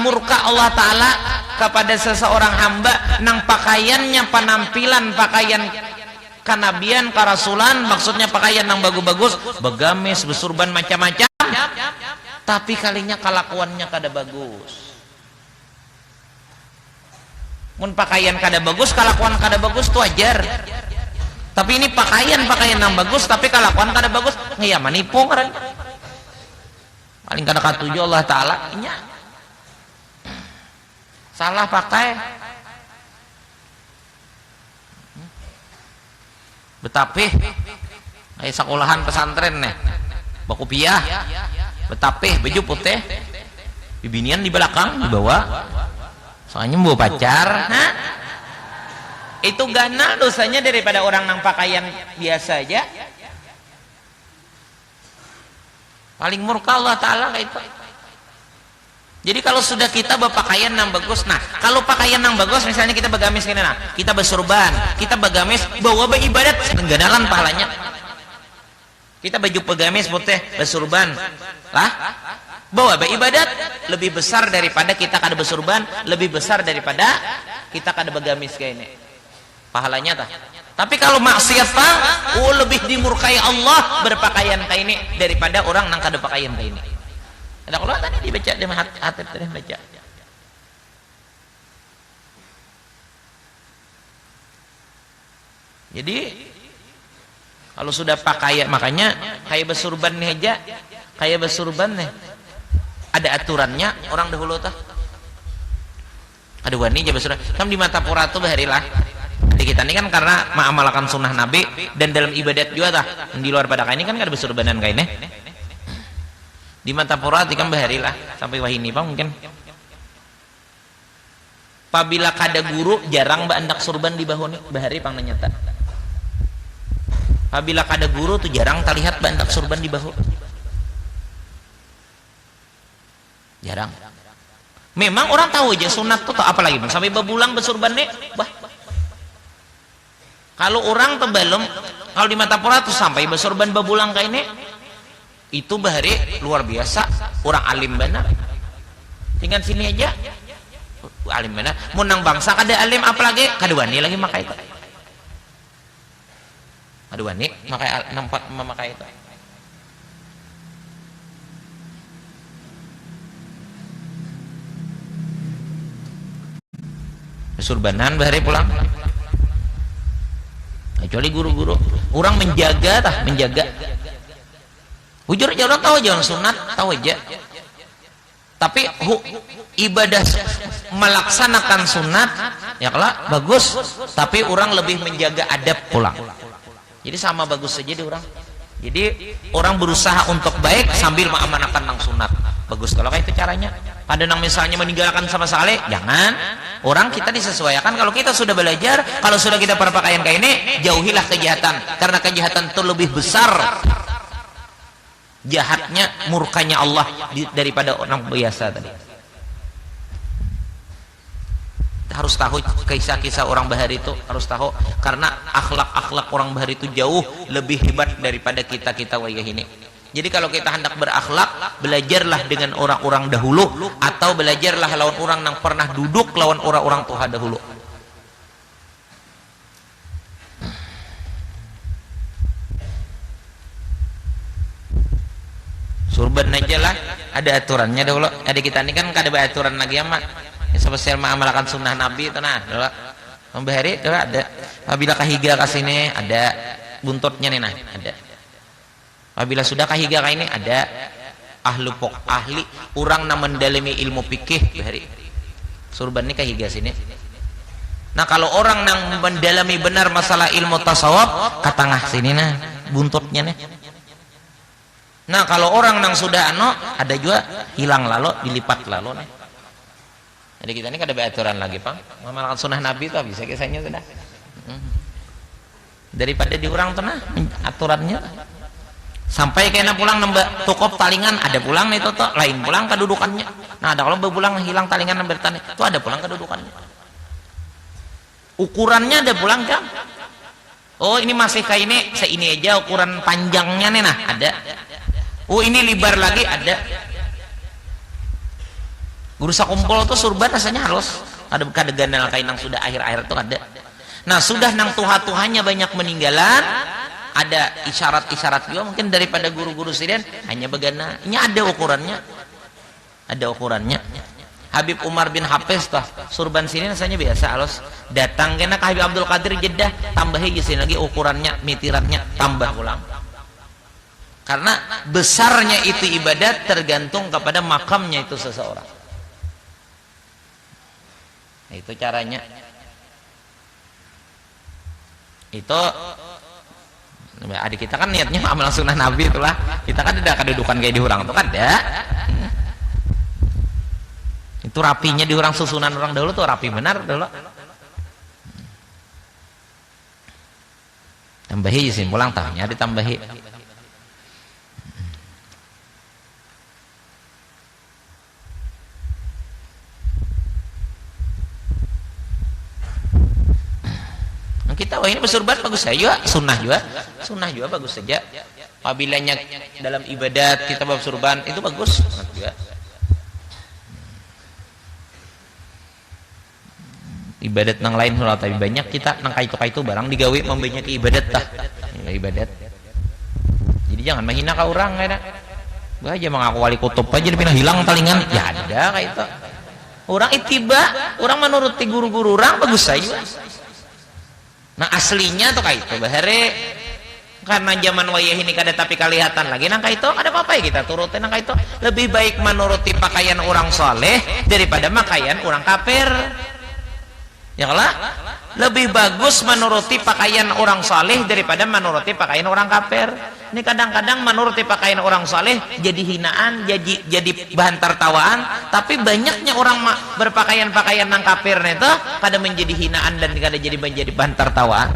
murka Allah Ta'ala kepada seseorang hamba nang pakaiannya penampilan pakaian kanabian karasulan, maksudnya pakaian nang bagus-bagus, begamis, besurban macam-macam, tapi kalinya kelakuannya kada bagus. Mun pakaian kada bagus, kelakuan kada bagus itu wajar. Tapi ini pakaian nang bagus tapi kelakuan kada bagus, ngaya manipu kan. Paling kada katuju Allah Ta'ala nya salah pakai. Betapih kayak sekolahan pesantren nih bakupiah, betapih baju putih, bibinian di belakang dibawa, soalnya mau pacar. Nah, itu ganal dosanya daripada orang nang pakaian biasa aja. Paling murka Allah Ta'ala kayak itu. Jadi kalau sudah kita berpakaian yang bagus, nah kalau pakaian yang bagus, misalnya kita begamis gini, nah kita bersurban, kita begamis, bawa beribadat, ganalan pahalanya. Kita baju begamis putih, bersurban, lah, bawa beribadat lebih besar daripada kita kada bersurban, lebih besar daripada kita kada begamis kayak ini. Pahalanya tak. Tapi kalau maksiat pak, lebih dimurkai Allah berpakaian kayak ini daripada orang nang kada pakaian kayak ini. Ada kalau tadi dibaca di hatib tadi baca. Jadi kalau sudah pakaian, makanya kayak bersurban nih aja, kayak bersurban nih ada aturannya orang dahulu tah. Ada wani aja bersurban. Kan di mata pura tuh baharilah. Di kita ini kan karena mengamalkan sunnah Nabi dan dalam ibadat juga tah. Di luar pada kain ini kan ada bersurbanan kainnya. Di mata pura kan baharilah sampai wahini pak mungkin. Apabila kada guru jarang bandak surban di bahu nih bahari pang nyata. Apabila kada guru tuh jarang terlihat bandak surban di bahu. Jarang. Memang orang tahu aja sunat tuh apalagi bang sampai bebulang bersurban nih. Bah. Kalau orang tuh belum, kalau di mata pura tuh sampai bersurban bebulang kayak ini. Itu bahari luar biasa, orang alim benar. Tinggal sini aja alim benar. Munang bangsa kada alim apalagi kada wani lagi makai itu. Kada wani makai nampak memakai itu. Surbanan bahari pulang. Kecuali guru-guru, orang menjaga tah, menjaga. Jujur aja orang tahu aja sunat, tahu aja. Tapi ibadah melaksanakan sunat ya kelak bagus, tapi orang lebih menjaga adab pulang. Jadi sama bagus saja di orang. Jadi orang berusaha untuk baik sambil mengamanahkan nang sunat. Bagus kalau kayak itu caranya. Ada nang misalnya meninggalkan sama sekali, jangan. Orang kita disesuaikan. Kalau kita sudah belajar, kalau sudah kita berpakaian kayak ini, jauhilah kejahatan. Karena kejahatan itu lebih besar jahatnya, murkanya Allah daripada orang biasa tadi. Harus tahu kisah-kisah orang bahari itu, harus tahu karena akhlak-akhlak orang bahari itu jauh lebih hebat daripada kita wayah ini. Jadi kalau kita hendak berakhlak, belajarlah dengan orang-orang dahulu atau belajarlah lawan orang yang pernah duduk lawan orang-orang tua dahulu. Surban aja lah ada aturannya dulu. Ada kita ini kan kada aturan lagi amat. Ya spesial mengamalkan sunnah Nabi itu nah dulu. Membahari dulu ada. Apabila kahiga ke sini ada buntutnya nih nah ada. Apabila sudah kahiga ke ini ada ahli orang yang mendalami ilmu fikih bahari. Surban ini kahiga sini. Nah kalau orang yang mendalami benar masalah ilmu tasawuf ke tengah sini nah buntutnya nih. Nah kalau orang yang sudah ada juga hilang lalu dilipat lalu nih. Jadi kita ini kada aturan lagi Pak. Mengamalkan sunnah Nabi itu bisa kisahnya sudah. Daripada diurang tuh nah aturannya. Sampai kena pulang nambah tukop talingan ada pulang nih toto lain pulang kedudukannya. Nah ada kalau berpulang hilang talingan nambah tani itu ada pulang kedudukannya. Ukurannya ada pulang kan? Oh ini masih kayak ini seini aja ukuran panjangnya nih nah ada. Oh ini libar lagi ada. Guru sakumpul tuh surban rasanya harus ada kadegan dan kain yang sudah akhir-akhir tuh ada. Nah sudah nang tuha-tuhanya banyak meninggalan, ada isyarat-isyarat juga mungkin daripada guru-guru sirian hanya begana. Ini ada ukurannya, ada ukurannya. Habib Umar bin Hafiz tuh surban sini rasanya biasa halus. Datang kena ke Habib Abdul Qadir Jeddah tambahi sini lagi ukurannya, mitiratnya tambah ulang. Karena besarnya itu ibadat tergantung kepada makamnya itu seseorang. Nah, itu caranya. Itu adik kita kan niatnya amal sunnah Nabi itulah. Kita kan ada kedudukan kayak di orang itu kan ada. Itu rapinya di orang susunan orang dahulu tuh rapi benar dulu. Tambahi sih pulang tahunnya ditambahi. Kita wah ini bersurban bagus saja, sunnah juga bagus saja. Apabila dalam ibadat kita bersurban itu bagus juga. Ibadat nang lain hula tapi banyak kita nang kaitu barang digawe membanyak ibadat tah. Ibadat. Jadi jangan menghina ka orang kayak aja mengaku wali kutub aja dipindah hilang talingan ya ada kayak itu. Orang itiba, orang menuruti guru-guru orang bagus saja. Nah aslinya tuh kayak itu bahare karena zaman wayah ini kada tapi kelihatan lagi nang kayak itu ada apa ya kita turutin nang kayak itu lebih baik menuruti pakaian orang soleh daripada pakaian orang kafir ya kalah lebih bagus menuruti pakaian orang soleh daripada menuruti pakaian orang kafir. Ini kadang-kadang menuruti pakaian orang soleh jadi hinaan jadi bahan tertawaan tapi banyaknya orang berpakaian-pakaian nang kafir itu kadang menjadi hinaan dan kadang jadi menjadi bahan tertawaan.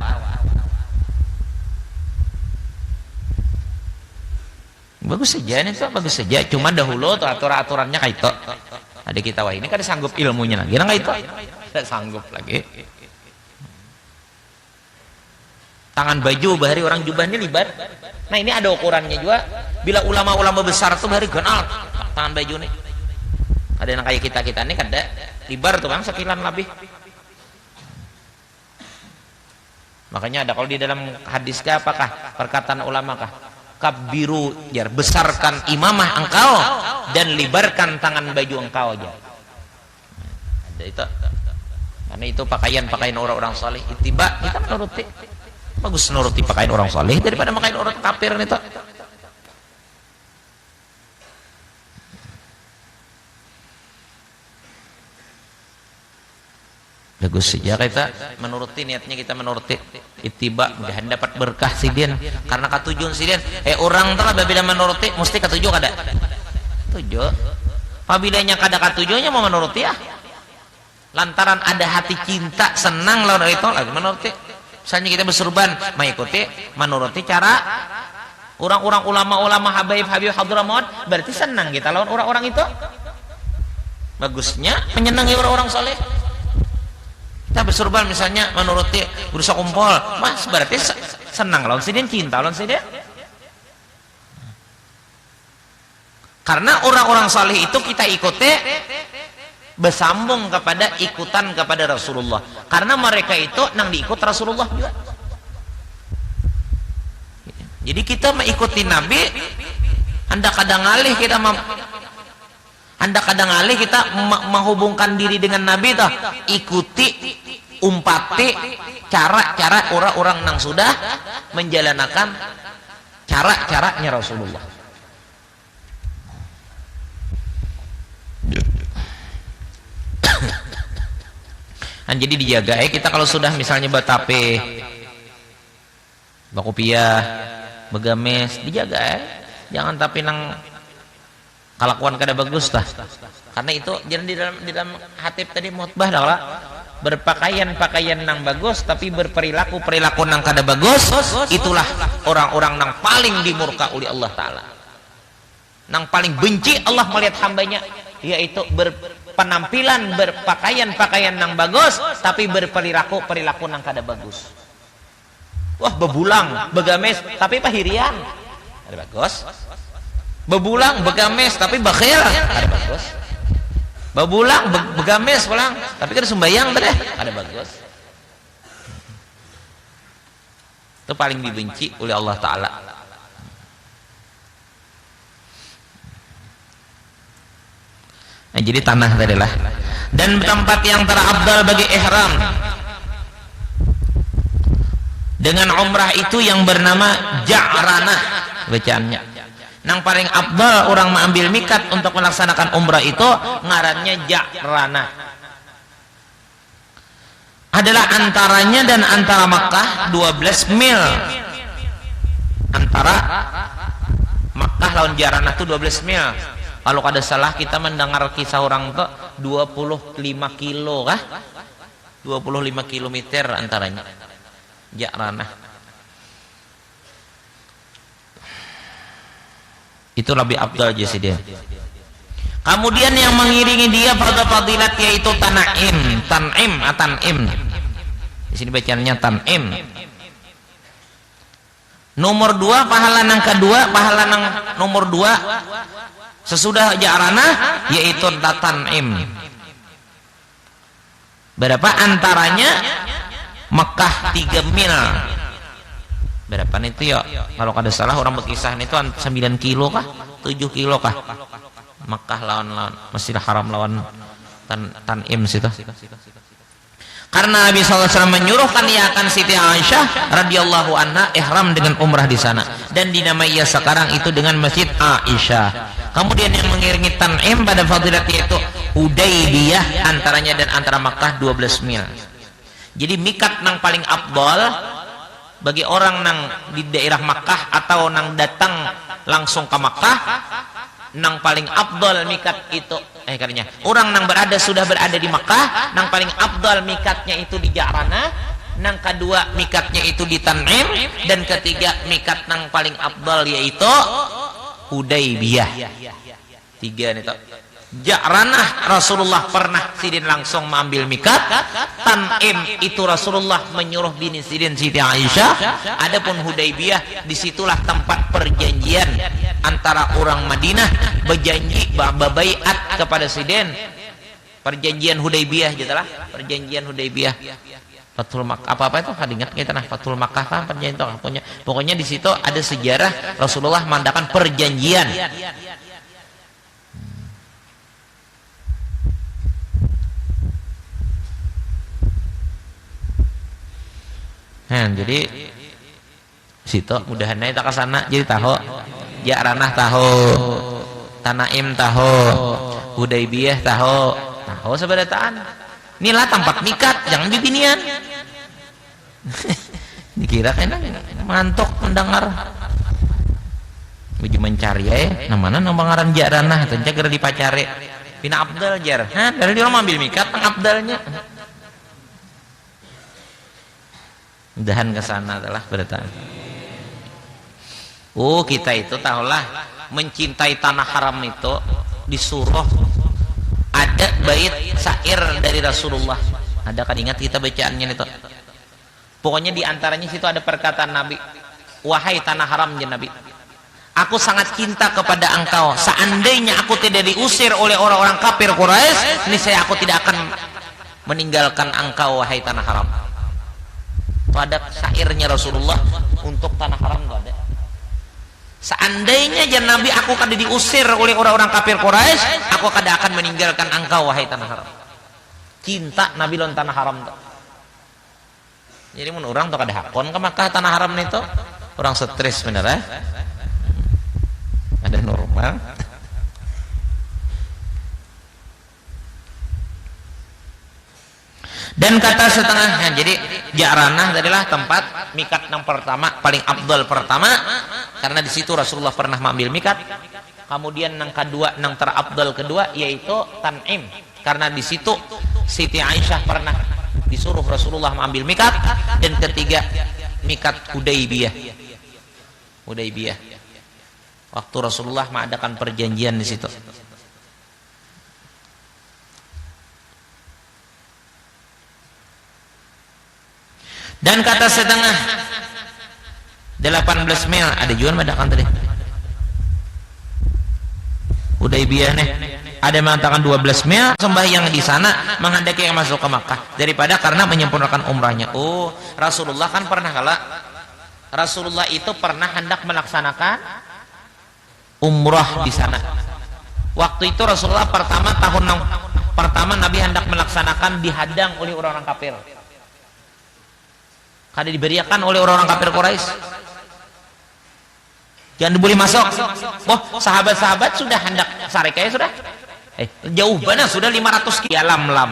Bagus saja nih tuh bagus saja cuma dahulu tuh aturan-aturannya kayak itu ada kita wah ini kada sanggup ilmunya lagi nang itu tidak sanggup lagi. Tangan baju bahari orang jubahnya libar. Nah ini ada ukurannya juga. Bila ulama-ulama besar tuh bahari kenal tangan baju nih. Ada yang kayak kita nih kada libar tuh kan sekilan lebih. Makanya ada kalau di dalam hadis kah apakah perkataan ulama kah? Kabiru jar besarkan imamah engkau dan libarkan tangan baju engkau aja. Ada itu. Karena itu pakaian orang-orang saleh ittiba kita menuruti. Bagus nuruti pakaian orang saleh daripada pakaian orang kafir itu. Bagus saja kita menuruti niatnya kita menuruti ittiba mudahan dapat berkah sidin karena katujuan sidin orang telah bila menuruti mesti katuju kada tujuh apabila kada katujuannya mau menuruti ya lantaran ada hati cinta senang lawan itu lagi menuruti. Misalnya kita bersurban mengikuti menuruti cara orang-orang ulama-ulama Habib Hadramaut berarti senang kita lawan orang-orang itu bagusnya menyenangi orang-orang soleh. Kita bersurban misalnya menuruti berusaha kumpul mas berarti senang lawan sidin cinta lawan sidin karena orang-orang soleh itu kita ikuti bersambung kepada ikutan kepada Rasulullah karena mereka itu nang diikut Rasulullah juga. Jadi kita mengikuti Nabi Anda kadang alih kita menghubungkan diri dengan Nabi toh, ikuti umpati cara-cara orang-orang yang sudah menjalankan cara-caranya Rasulullah. Jadi dijaga kita kalau sudah misalnya batape, bakopiah, begames, dijaga jangan tapi nang kelakuan kada bagus tah. Karena itu jangan di dalam hatib tadi mutbah dah lah. Berpakaian nang bagus tapi berperilaku nang kada bagus, itulah orang-orang nang paling dimurka oleh Allah Ta'ala, nang paling benci Allah melihat hambanya, yaitu penampilan berpakaian nang bagus tapi berperilaku nang kada bagus. Wah, bebulang begames tapi pahirian ada bagus, bebulang begames tapi bakhil ada bagus, bebulang begames pulang tapi kada sembayang deh ada bagus. Itu paling dibenci oleh Allah Ta'ala. Nah, jadi tanah tadi lah. Dan tempat yang terafdal bagi ihram dengan umrah itu yang bernama Ja'ranah bacaannya. Nang paling afdal orang mengambil mikat untuk melaksanakan umrah itu ngarannya Ja'ranah. Adalah antaranya dan antara Makkah 12 mil. Antara Makkah lawan Ja'ranah itu 12 mil. Kalau kada salah kita mendengar kisah orang tuh 25 kilo kah? 25 kilometer antaranya. Ja'ranah. Itu lebih afdal aja sih dia. Kemudian yang mengiringi dia pada fadilat yaitu Tan'im. Di sini bacaannya Tan'im. Nomor 2 pahala nang kedua, pahala nang nomor 2 sesudah Ja'ranah yaitu Tan'im. Berapa antaranya? Mekah 3 mil. Berapa itu ya? Kalau kada salah orang berkisah itu 9 kilo kah? 7 kilo kah? Mekah lawan Masjidil Haram lawan Tan'im situ. Karena Nabi SAW menyuruhkan akan Siti Aisyah radhiyallahu anha ihram dengan umrah di sana dan dinamai ia sekarang itu dengan Masjid Aisyah. Kemudian yang mengiringi Tan'im pada fadilat yaitu Hudaybiyah antaranya dan antara Makkah 12 mil. Jadi mikat nang paling afdal bagi orang nang di daerah Makkah atau nang datang langsung ke Makkah, nang paling afdal mikat itu katanya orang nang sudah berada di Makkah, nang paling afdal mikatnya itu di Ja'ranah, nang kedua mikatnya itu di Tan'im, dan ketiga mikat nang paling afdal yaitu Hudaybiyah. 3 nih toh. Ja'ranah Rasulullah pernah sidin langsung mengambil mikat. Tan'im itu Rasulullah menyuruh bini sidin Siti Aisyah. Adapun Hudaybiyah disitulah tempat perjanjian antara orang Madinah berjanji babaiat kepada sidin. Perjanjian Hudaybiyah jadilah perjanjian Hudaybiyah. Fathul Makkah apa itu? Ingat kita nah Fathul Makkah kan perjanjian itu pokoknya di situ ada sejarah Rasulullah mengadakan perjanjian. Jadi situ mudahannya kita ke sana jadi tahu Ja'ranah tahu, Tan'im tahu, Hudaybiyah tahu seberataan. Inilah tempat mikat, jangan bibinian. Dikira kena mantok mendengar. Uji mencari namanya ngaran Ja'ranah tanya gara dipacare. Pina Abdal jar. Dari dia mau ambil mikat tang Abdalnya. Mudahan ke sana adalah berarti. Kita itu tahulah mencintai tanah haram itu disuruh ada bait syair dari Rasulullah. Ada kan ingat kita bacaannya itu. Pokoknya di antaranya situ ada perkataan Nabi, wahai tanah haram ya Nabi, aku sangat cinta kepada engkau. Seandainya aku tidak diusir oleh orang-orang kafir Quraisy, niscaya aku tidak akan meninggalkan engkau wahai tanah haram. Itu ada syairnya Rasulullah untuk tanah haram itu ada. Seandainya jan Nabi aku kada diusir oleh orang-orang kafir Quraisy, aku kada akan meninggalkan engkau wahai tanah haram. Cinta Nabi lawan tanah haram tuh. Jadi mun orang tuh kada hakon ke Makkah tanah haram itu, orang stres bener ya. Ada normal. Dan kata setengahnya, jadi Ja'ranah adalah tempat mikat yang pertama, paling afdal pertama, karena di situ Rasulullah pernah mengambil mikat. Kemudian yang kedua, yang terafdal kedua yaitu Tan'im, karena di situ Siti Aisyah pernah disuruh Rasulullah mengambil mikat. Dan ketiga, mikat Hudaybiyah. Hudaybiyah. Waktu Rasulullah mengadakan perjanjian di situ. Dan kata setengah 18 mil, ada juga mengadakan tadi Hudaybiyah nih, ada mengatakan 12 mil sembahyang di sana menghendaki yang masuk ke Makkah daripada karena menyempurnakan umrahnya. Oh, Rasulullah kan pernah Rasulullah itu pernah hendak melaksanakan umrah di sana. Waktu itu Rasulullah tahun pertama Nabi hendak melaksanakan dihadang oleh orang-orang kafir. Kada diberiakan oleh orang-orang kafir Quraisy. Jangan boleh masuk. Oh, sahabat-sahabat sudah hendak sarikaya sudah. Jauh banget sudah 500 km Lam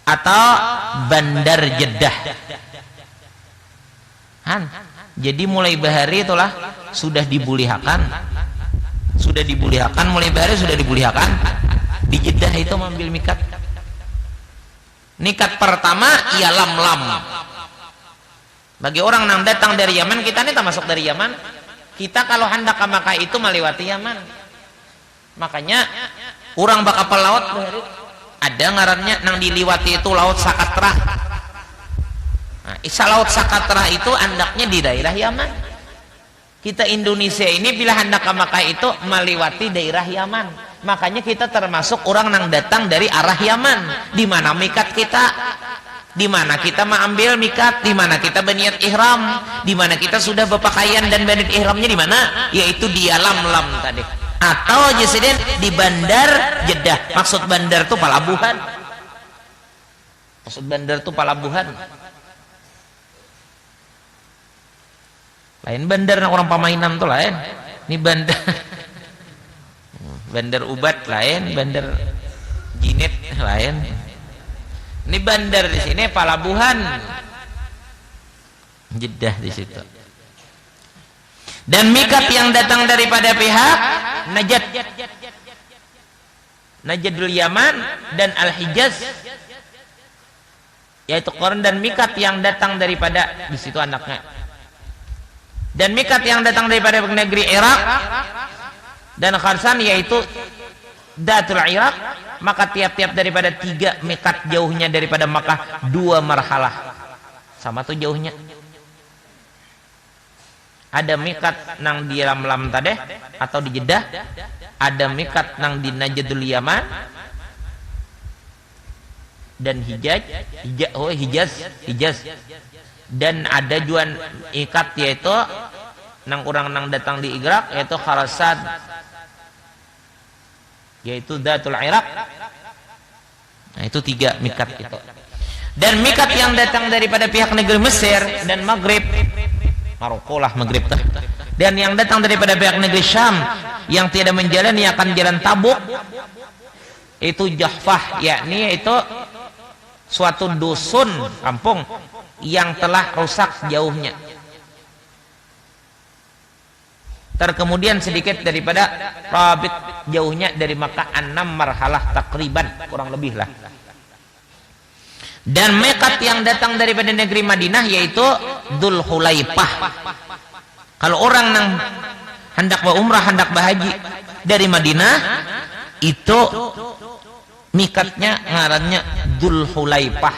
atau Bandar Jeddah. Jadi mulai bahari itulah sudah dibulihakan mulai bahari sudah dibulihakan di Jeddah itu mengambil mikat. Nikat pertama ia Lam. Bagi orang yang datang dari Yaman, kita ini tak masuk dari Yaman. Kita kalau hendak ke Makkah itu melewati Yaman. Makanya orang bakal laut ada ngarannya nang diliwati itu laut Sakatra. Nah, laut Sakatra itu andaknya di daerah Yaman. Kita Indonesia ini bila hendak ke Makkah itu melewati daerah Yaman. Makanya kita termasuk orang yang datang dari arah Yaman. Di mana mikat kita? Di mana kita mengambil mikat? Di mana kita berniat ihram? Di mana kita sudah berpakaian dan berniat ihramnya di mana? Yaitu di Lam tadi. Atau jasiden di Bandar Jeddah. Maksud bandar itu pelabuhan. Lain bandar orang pamainan tuh lain. Ini bandar. Bandar Ubat lain, bandar Jinit lain. Ini bandar di sini pelabuhan Jeddah di situ. Dan mikat yang datang daripada pihak Najdul Yaman dan Al-Hijaz yaitu Qarn, dan mikat yang datang daripada di situ anaknya. Dan mikat yang datang daripada negeri Irak dan Kharsan yaitu Datul Iraq. Maka tiap-tiap daripada 3 mikat jauhnya daripada Makkah 2 marhalah. Sama tuh jauhnya. Ada mikat nang di Lam tadi atau di Jeddah, ada mikat nang di Najdul Yaman dan Hijaz. Dan ada juga ikat yaitu nang orang nang datang di Irak yaitu Kharasad, yaitu Datul Iraq. Nah, itu 3 mikat itu. Dan mikat yang datang daripada pihak negeri Mesir dan Maghrib, Maroko lah Maghrib tah. Dan yang datang daripada pihak negeri Syam yang tidak menjalani akan jalan Tabuk, itu Jahfah, yakni itu suatu dusun kampung yang telah rusak jauhnya. Terkemudian sedikit daripada Rabit, jauhnya dari Makkah 6 marhalah takriban, kurang lebih lah. Dan mikat yang datang daripada negeri Madinah yaitu Dzul Hulaifah. Kalau orang yang hendak berumrah, hendak berhaji dari Madinah, itu mikatnya ngarannya Dzul Hulaifah,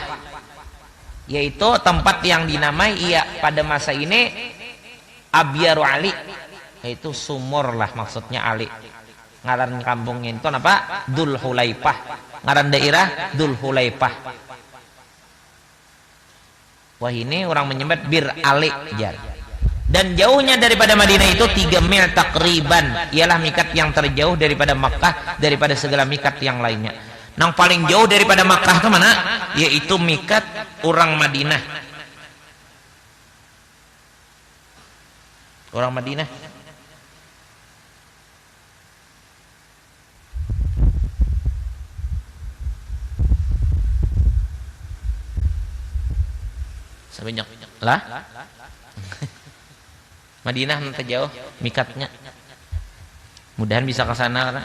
yaitu tempat yang dinamai pada masa ini Abyaru Ali, yaitu sumur lah maksudnya Ali. Ngaran kampungnya itu apa? Dzul Hulaifah. Ngaran daerah Dzul Hulaifah. Wah, ini orang menyebut Bir Ali jar. Dan jauhnya daripada Madinah itu 3 mil takriban, ialah mikat yang terjauh daripada Makkah, daripada segala mikat yang lainnya. Yang paling jauh daripada Makkah ke mana? Yaitu mikat orang Madinah. Orang Madinah. Sebanyak lah. Madinah nanti jauh mikatnya. Mudahan bisa ke sana karena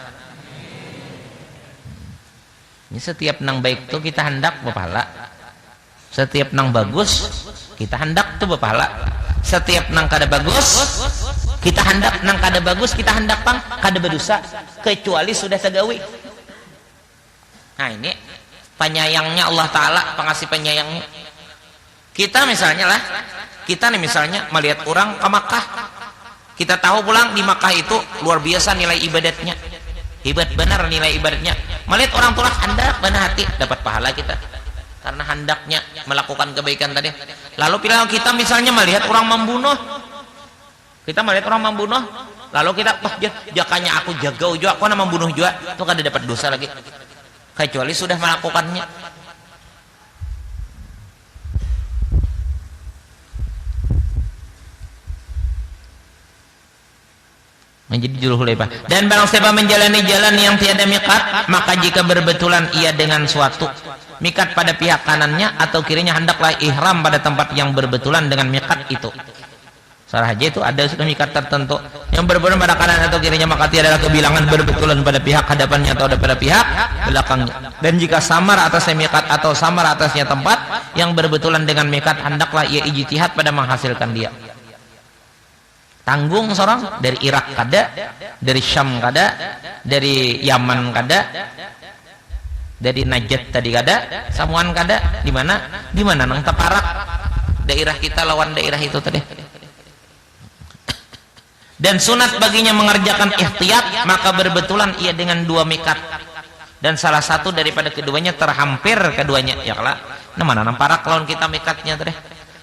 ini setiap nang baik tuh kita hendak berpahala. Setiap nang bagus kita hendak tuh berpahala. Setiap nang kada bagus kita hendak, nang kada bagus kita hendak pang kada berdosa kecuali sudah tegawi. Nah ini penyayangnya Allah Ta'ala, pengasih penyayangnya. Kita misalnya lah, kita nih misalnya melihat orang ke Makkah, kita tahu pulang di Makkah itu luar biasa nilai ibadatnya, hebat benar nilai ibadatnya. Melihat orang tulah hendak benar hati dapat pahala kita karena hendaknya melakukan kebaikan tadi. Lalu bila kita misalnya melihat orang membunuh, kita melihat orang membunuh, lalu kita jakanya aku jaga juga, aku nama membunuh juga, itu kada dapat dosa lagi kecuali sudah melakukannya. Menjadi Dzulhulaifah. Dan barang siapa menjalani jalan yang tiada mikat, maka jika berbetulan ia dengan suatu mikat pada pihak kanannya atau kirinya, hendaklah ihram pada tempat yang berbetulan dengan mikat itu. Salah haji itu ada sudah mikat tertentu yang berbetulan pada kanan atau kirinya, maka tiada kebilangan berbetulan pada pihak hadapannya atau pada pihak belakangnya. Dan jika samar atasnya mikat atau samar atasnya tempat yang berbetulan dengan mikat, hendaklah ia ijtihad pada menghasilkan dia. Tanggung seorang dari Irak kada, dari Syam kada, dari Yaman kada, dari Najd tadi kada, Samuan kada, di mana? Di mana nang teparak daerah kita lawan daerah itu tadi. Dan sunat baginya mengerjakan ikhtiyat, maka berbetulan ia dengan 2 mikat. Dan salah satu daripada keduanya terhampir keduanya, ya kala. Nah mana nang parak lawan kita mikatnya tadi.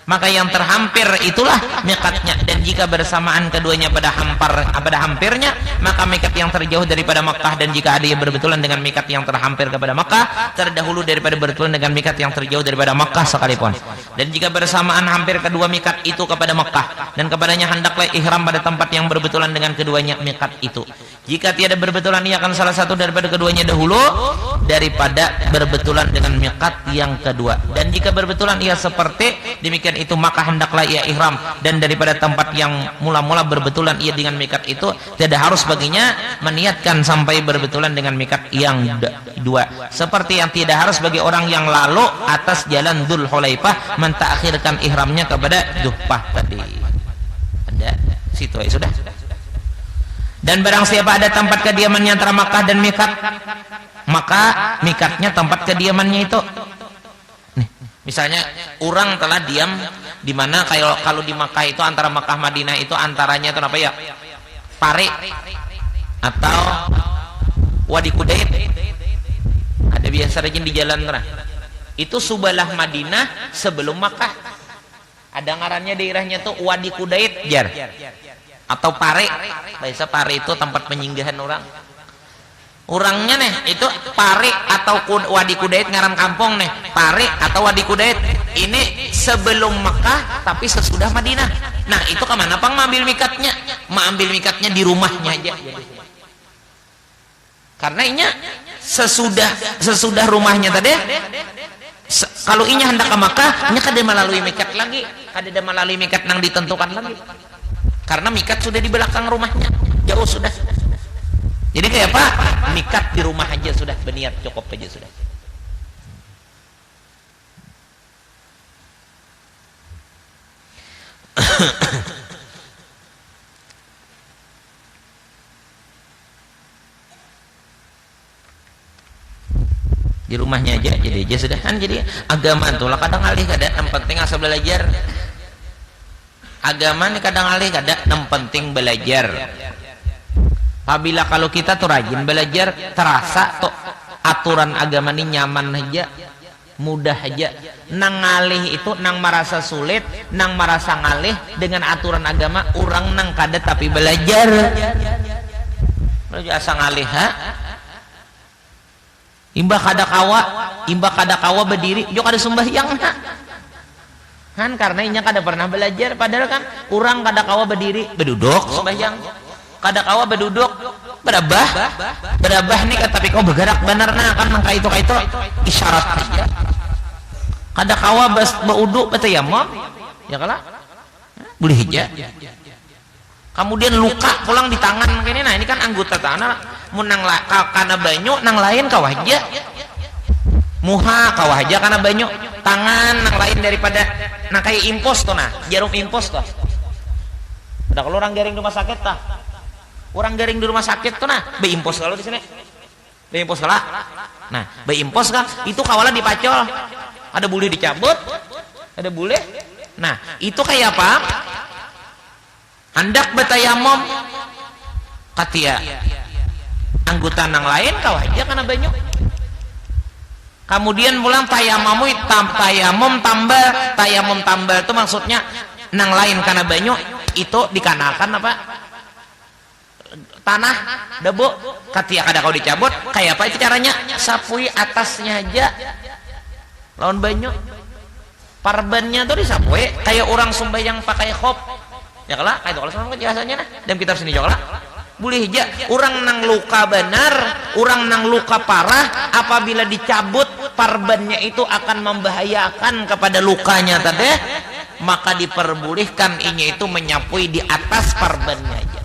Maka yang terhampir itulah mikatnya, dan jika bersamaan keduanya pada hampirnya, maka mikat yang terjauh daripada Makkah, dan jika ada yang berbetulan dengan mikat yang terhampir kepada Makkah, terdahulu daripada berbetulan dengan mikat yang terjauh daripada Makkah sekalipun. Dan jika bersamaan hampir kedua mikat itu kepada Makkah, dan kepadanya hendaklah ihram pada tempat yang berbetulan dengan keduanya mikat itu. Jika tiada berbetulan, ia akan salah satu daripada keduanya dahulu daripada berbetulan dengan mikat yang kedua. Dan jika berbetulan ia seperti demikian itu, maka hendaklah ia ihram, dan daripada tempat yang mula-mula berbetulan ia dengan mikat itu, tidak harus baginya meniatkan sampai berbetulan dengan mikat yang dua, seperti yang tidak harus bagi orang yang lalu atas jalan Dzulhulaifah mentakhirkan ihramnya kepada Juhfah tadi. Ada situ ya sudah. Dan barang siapa ada tempat kediamannya antara Makkah dan mikat, maka mikatnya tempat kediamannya itu. Nih, misalnya orang telah diam di mana, kalau di Makkah itu antara Makkah Madinah itu antaranya itu apa ya? Pare atau Wadi Kudait. Ada biasa rajin di jalan terang. Itu subalah Madinah sebelum Makkah. Ada ngarannya daerahnya tuh Wadi Kudait jar. Atau Pare. Biasa Pare itu tempat penyinggahan orang. Orangnya nih itu Pare atau Wadi Kudait, ngaran kampung nih Pare atau Wadi Kudait. Ini sebelum Mekah tapi sesudah Madinah. Nah itu kemana pang mengambil mikatnya? Mengambil mikatnya di rumahnya aja. Karena inya sesudah rumahnya tadi. Kalau inya hendak ke Mekah, inya kada melalui mikat lagi, kada melalui mikat nang ditentukan lagi. Karena mikat sudah di belakang rumahnya, jauh sudah. Jadi kayak apa? Mikat di rumah aja sudah, berniat cukup aja sudah. Di rumahnya aja, jadi aja sudah kan. Jadi agama tuh lah kadang alih kada, yang penting asal belajar. Agama nih kadang alih kada, yang penting belajar. Apabila kalau kita tuh rajin belajar, terasa tuh aturan agama ini nyaman aja. mudah aja. Nang ngalih itu nang merasa sulit, nang merasa ngalih dengan aturan agama, orang nang kada tapi belajar asa ngalih ha. Imbah kada kawa berdiri jo kada sembahyang ha. Kan karena inya kada pernah belajar, padahal kan orang kada kawa berdiri beduduk sembahyang, kada kawa beduduk berabah nih tapi kau bergerak benar nah kan nangka itu isyarat aja. Kada kawa baudu batayamum ya kala boleh hija. Kemudian luka pulang di tangan kene, nah ini kan anggota tangan mun nang kana banyu nang lain kawahja muha kawahja kana banyu tangan nang lain daripada nah kayak impos tuh, nah jarum impos tuh. Udah kalau orang garing di rumah sakit tah, orang garing di rumah sakit tuh nah be impos kalau di sini be impos kala, nah be impos kan itu kawala dipacol, ada boleh dicabut ada boleh. Nah itu kayak apa, hendak betayamum katia anggota nang lain kawahja kana banyu. Kemudian pulang tayamum tambal itu maksudnya nang lain kana banyu itu dikanakan apa tanah debu katia kada kau dicabut kayak apa itu caranya, sapui atasnya aja lawan banyu, parbannya tuh disapui kayak orang sembahyang pakai khop ya kala kayak itu kalau sama jelasannya nah dalam kitab sini juga boleh aja orang nang luka benar, orang nang luka parah, apabila dicabut parbannya itu akan membahayakan kepada lukanya tadi, maka diperbolehkan ini itu menyapui di atas parbannya aja.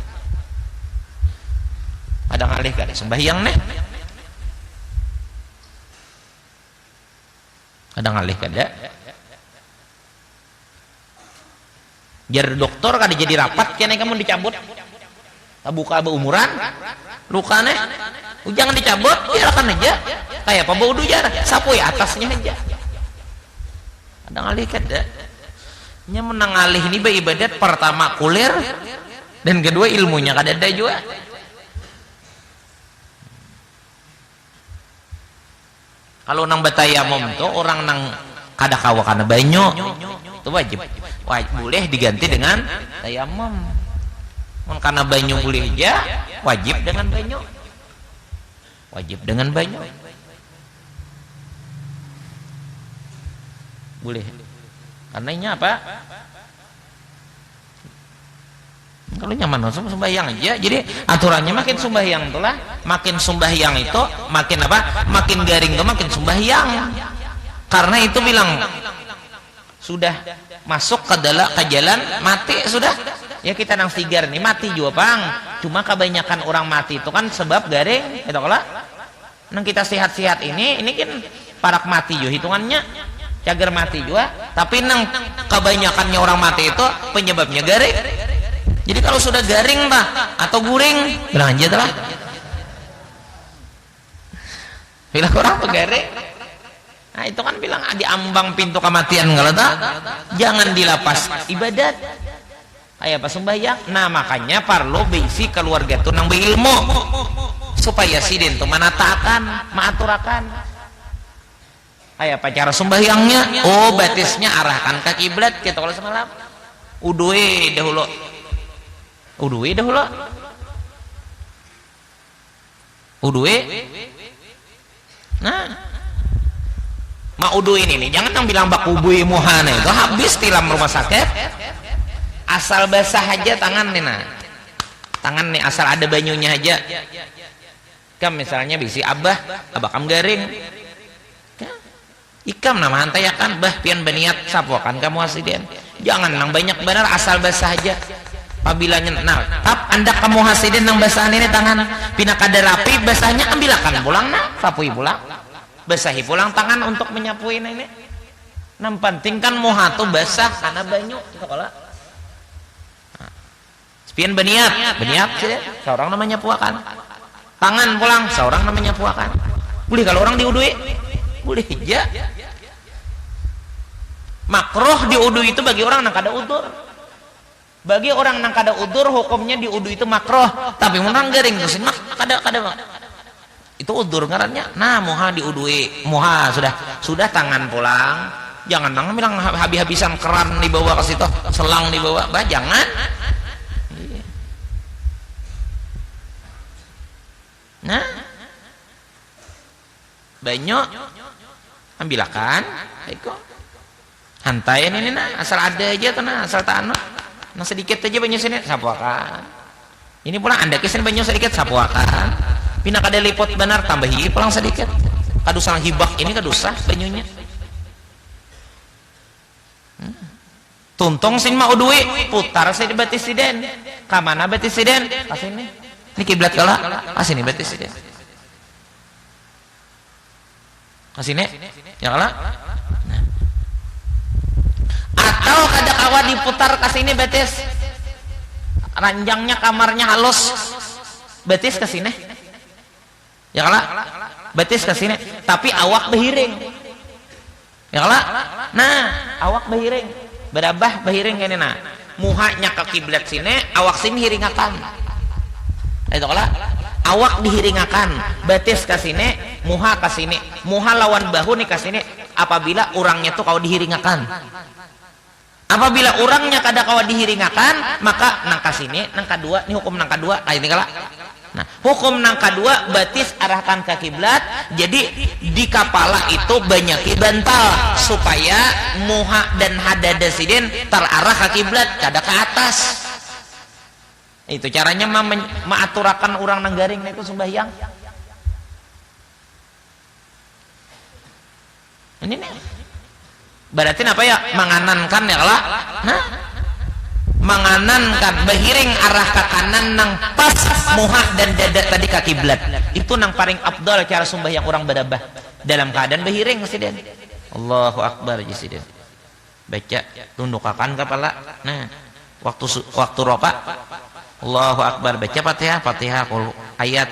Ada ngalih kada sembahyang nih, ada ngalih kada jar dokter kada jadi rapat kene kamu dicabut buka umuran luka nih jangan dicabut biarkan aja kayak apa baudu jar sapui atasnya aja. Ada ngalih kada nya menang ngalih ini ibadat pertama kulir dan kedua ilmunya kada ada juga. Kalau nang batayamum tuh orang nang kada kawa kana banyu itu wajib boleh diganti dengan tayamum. Mun kana banyu boleh aja wajib dengan banyu boleh karenanya apa kalau nyaman sembahyang aja. Jadi aturannya makin sembahyang itulah makin sembahyang itu makin apa makin garing tuh makin sembahyang, karena itu bilang sudah masuk ke jalan mati sudah ya kita nang sigar nih mati juga bang. Cuma kebanyakan orang mati itu kan sebab garing itu kalau nang kita sehat-sehat ini kan parak mati juga hitungannya cager mati juga, tapi nang kebanyakannya orang mati itu penyebabnya garing. Jadi kalau sudah garing bah atau guring bilang aja telah bilang orang tuh garing. Nah itu kan bilang diambang pintu kematian kalau tak jangan dilapas ibadat kayak apa sembahyang. Nah makanya perlu bisi keluarga tuh nang berilmu supaya sidin tuh menatakan maaturakan kayak apa cara sembahyangnya. Oh batisnya arahkan ke kiblat kita kalau semalam udue dahulu nah mau udu ini nih jangan yang bilang bak ubui muhana itu habis tilam rumah sakit asal basah aja tangan nih nah tangan nih asal ada banyunya aja kan misalnya bisi abah kam garing ikam nama hantayakan bah pian baniat sapokan kamu hasiden jangan nang banyak benar asal basah aja apabila nah tap anda kamu hasiden nang basahan ini tangan pina kada rapi basahnya ambilakan pulang nah sapui pulang basahi pulang tangan untuk menyapui ini. Nam penting kan moha tuh basah karena banyu kita kalau sepian beniat sih seorang namanya puakan tangan pulang seorang namanya puakan boleh kalau orang diudui boleh aja. Makruh diudui itu bagi orang yang kada udur, bagi orang yang kada udur hukumnya diudui itu makruh, tapi menang garing terus kada Itu udur ngarannya. Nah, muha diudui, muha sudah tangan pulang. Jangan bilang habis-habisan keran dibawa ke situ, selang dibawa, bah jangan. Nah, banyak ambilakan, iko hantai ini nah, asal ada aja tuh nah, asal tanah, nah sedikit aja banyak sini sapuakan. Ini pulang anda kesin banyak sedikit sapuakan. Pina kada lipot benar tambahi pulang sedikit. Kadusang hibak ini kadusah banyunya. Tuntung sin mau duit putar saya di batisiden. Kamana batisiden? Kasini. Ini kiblat kala. Kasini batisiden. Kasini. Ya kala. Nah. Atau kada kawa diputar kasini batis. Ranjangnya kamarnya halus. Batis kasini. Ya kala. Batis kasini. Tapi awak behiring. Ya kala. Nah, awak behiring. Berabah behiring ini nah. Muhanya ke kiblat sini, awak sini hiringakan. Itu kala. Awak dihiringakan, batis ke sini, muha ke sini. Muha lawan bahu nih ke sini apabila orangnya tuh kau dihiringakan. Apabila orangnya kada kau dihiringakan, maka nang kasini, nang kedua, ini hukum nang kedua, ini kala. Nah, hukum nang kedua batis arahkan ke kiblat. Jadi di kepala itu banyak bantal supaya muha dan hadadasiden terarah ke kiblat, kada ke atas. Itu caranya mengaturakan orang nanggaring itu sembahyang. Ini nih. Berarti apa ya? Menganankan ya kala. Nah, menganankan behiring arah ke kanan nang pas muha dan dada tadi ke kiblat. Itu nang paling afdal cara sembahyang orang berabah dalam keadaan behiring siden. Allahu akbar siden. Baca tundukakan kepala. Nah, waktu ropa Allahu akbar baca Fatihah ayat.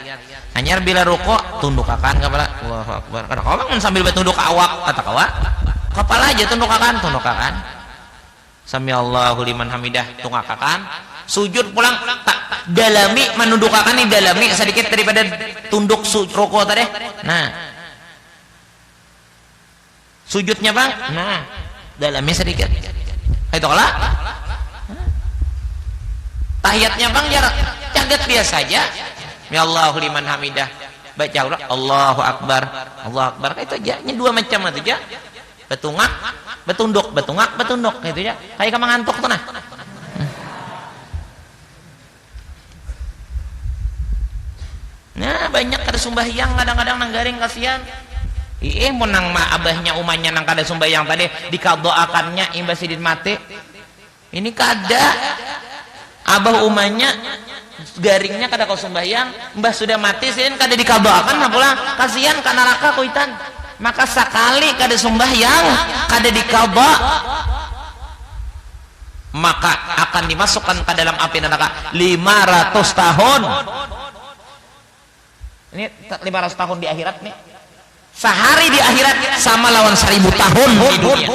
Hanya bila rukuk tundukakan kepala. Allahu akbar. Kada kawa sambil betunduk awak kata kawa. Kepala aja tundukakan. Sami Allahu liman hamidah tungakakan. Sujud pulang tak dalami menundukakan nih dalami sedikit daripada tunduk rukuk tadi. Nah. Sujudnya Bang. Nah, dalami sedikit. Itu kala. Tahiyatnya Bang jagat biasa aja. Ya Allahu liman hamidah. Baca Allahu akbar. Allahu akbar. Itu aja. Ini dua macam itu aja. Betungak, betunduk gitu ya. Kayak kamu ngantuk tuh nah. Nah, banyak kada sembahyang kadang-kadang nanggaring kasihan. Menang mah abahnya umahnya nang kada sembahyang tadi dikadoakannya imbas sidin mati. Ini kada. Abah umahnya garingnya kada kau sembahyang, mbah sudah mati sidin kada dikadoakan nah pulang. Kasihan ka neraka kuitan. Maka sekali kada sembahyang, kada dikaba, maka akan dimasukkan ke dalam api neraka 500 tahun. Ini 500 tahun di akhirat nih. Sehari di akhirat sama lawan 1000 tahun di dunia.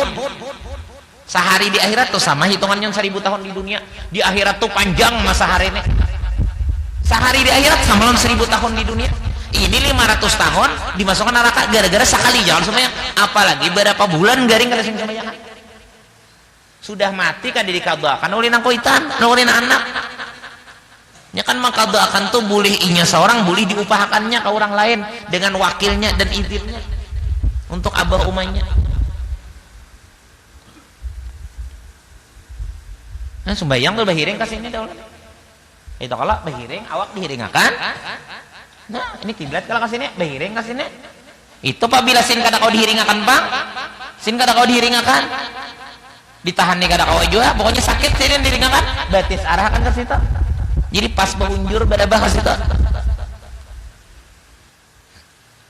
Sehari di akhirat tuh sama hitungannya 1000 tahun di dunia. Di akhirat tuh panjang masa hari ini. Sehari di akhirat sama lawan 1000 tahun di dunia. Ini 500 tahun dimasukkan neraka gara-gara sekali jangan sembahyang. Apalagi berapa bulan garing kada sing sembahyang. Sudah mati kan dikadoakan oleh nang koitan, oleh anak. Ya kan makadoakan tuh boleh inya seorang, boleh diupahakannya ke orang lain dengan wakilnya dan izinnya untuk abah umahnya. Nah, sembahyang tuh bahiring kasini dah. Itu kalau bahiring awak dihiringakan. Nah, ini kiblat kalau kasini, behiring kasini. Itu apabila sin kada kau dihiringakan Bang. Sin kada kau dihiringakan. Ditahan nih kada kau juga, pokoknya sakit sin dihiringakan. Batis arahkan ke situ. Jadi pas berunjur berabah ke situ.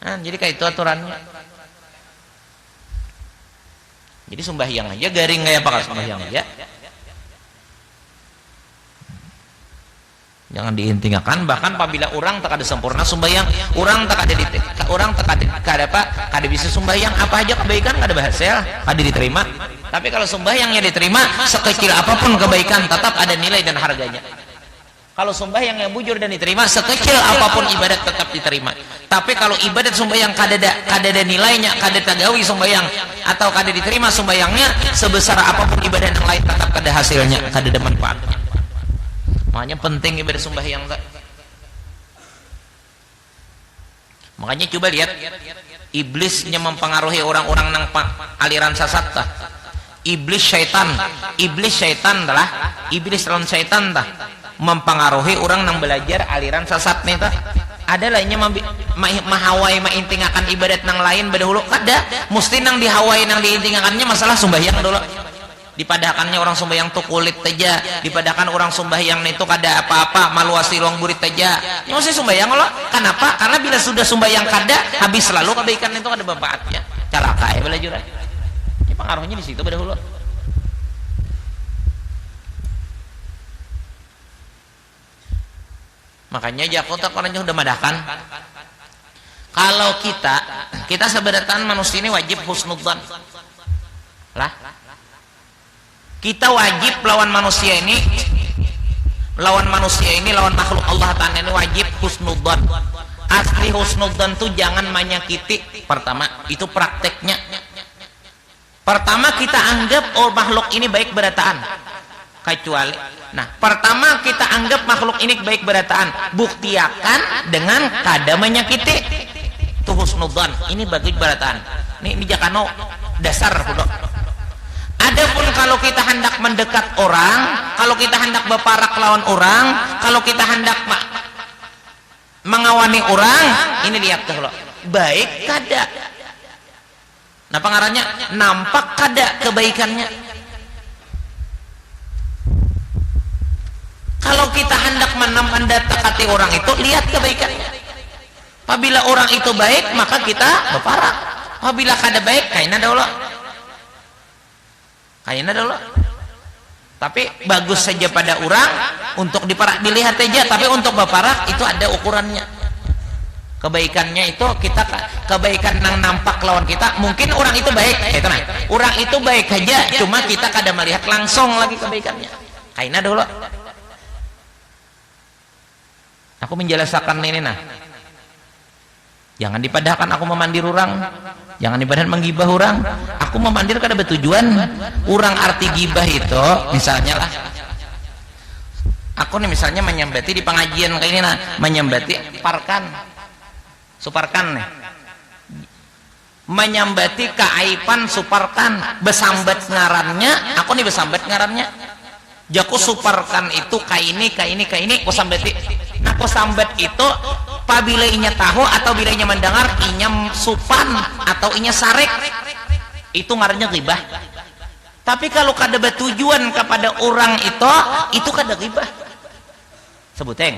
Nah, jadi kayak itu aturannya. Jadi sembahyang aja garing kayak apa sembahyang aja. Jangan diintingakan. Bahkan apabila orang tak ada sempurna sembahyang, orang tak ada apa, kada bisa sembahyang apa aja kebaikan kada berhasil, kada diterima. Tapi kalau sembahyangnya diterima, sekecil apapun kebaikan tetap ada nilai dan harganya. Kalau sembahyang yang bujur dan diterima, sekecil apapun ibadat tetap diterima. Tapi kalau ibadat sembahyang kadada nilainya, kadada tagawi sembahyang atau kadada diterima sembahyangnya, sebesar apapun ibadat yang lain tetap kada hasilnya, kadada manfaatnya. Makanya penting ibadah sembahyang. Makanya coba lihat, iblisnya mempengaruhi orang-orang nang aliran sesat tah. Iblis syaitan adalah iblis lawan syaitan tah, mempengaruhi orang nang belajar aliran sesat nih tah. Ada lainnya mahawai maintingakan ibadat nang lain badahulu kada, mesti nang dihawai nang diintingakannya masalah sembahyang dulu. Dipadakannya orang sembahyang tuh kulit aja, dipadakan orang sembahyang itu kada apa-apa, maluasi ruang burit aja. Ini mesti sembahyang loh. Kenapa? Karena bila sudah sembahyang kada, habis selalu kebaikan itu ada manfaatnya. Cara kaya belajar. Ini pengaruhnya di situ dahulu. Makanya Jako tak orangnya udah madakan. Kalau kita sebenarnya manusia ini wajib husnudzan. Lah, kita wajib lawan manusia ini, lawan makhluk Allah Ta'ala ini wajib husnudzan. Asli husnudzan tuh jangan menyakiti. Pertama, itu prakteknya. Pertama kita anggap makhluk ini baik berataan. Kecuali, nah pertama kita anggap makhluk ini baik berataan. Buktiakan dengan kada menyakiti. Itu husnudzan. Ini baik berataan. Ini jakano dasar hudok. Adapun kalau kita hendak mendekat orang, kalau kita hendak berparak lawan orang, kalau kita hendak mengawani orang, ini lihat tuh loh, baik kada. Nah pengarahnya nampak kada kebaikannya. Kalau kita hendak mendekati orang itu, lihat kebaikannya. Apabila orang itu baik, maka kita berparak. Apabila kada baik, kayaknya dahulu. Tapi bagus saja pada orang untuk diparak, dilihat aja. Tapi untuk berparak itu ada ukurannya. Kebaikannya itu kita kebaikan yang nampak lawan kita. Mungkin orang itu baik, orang itu baik aja, cuma kita kada melihat langsung lagi kebaikannya. Kayaknya dahulu. Aku menjelaskan ini nah. Jangan dipadahkan aku memandir orang, jangan dipadahkan menggibah orang. Aku memandir kada bertujuan. Orang arti gibah itu misalnya lah, aku nih misalnya menyambati di pengajian kayak ini nah, menyambati suparkan nih, menyambati keaiban suparkan, besambat ngarannya, aku nih besambat ngarannya. Jaku suparkan itu kaini, aku sambati. Nah, aku sambat itu apabila inya tahu atau bila inya mendengar inya supan atau inya sarek, itu ngarannya ghibah. Tapi kalau kada bertujuan kepada orang itu kada ghibah. Sebuteng.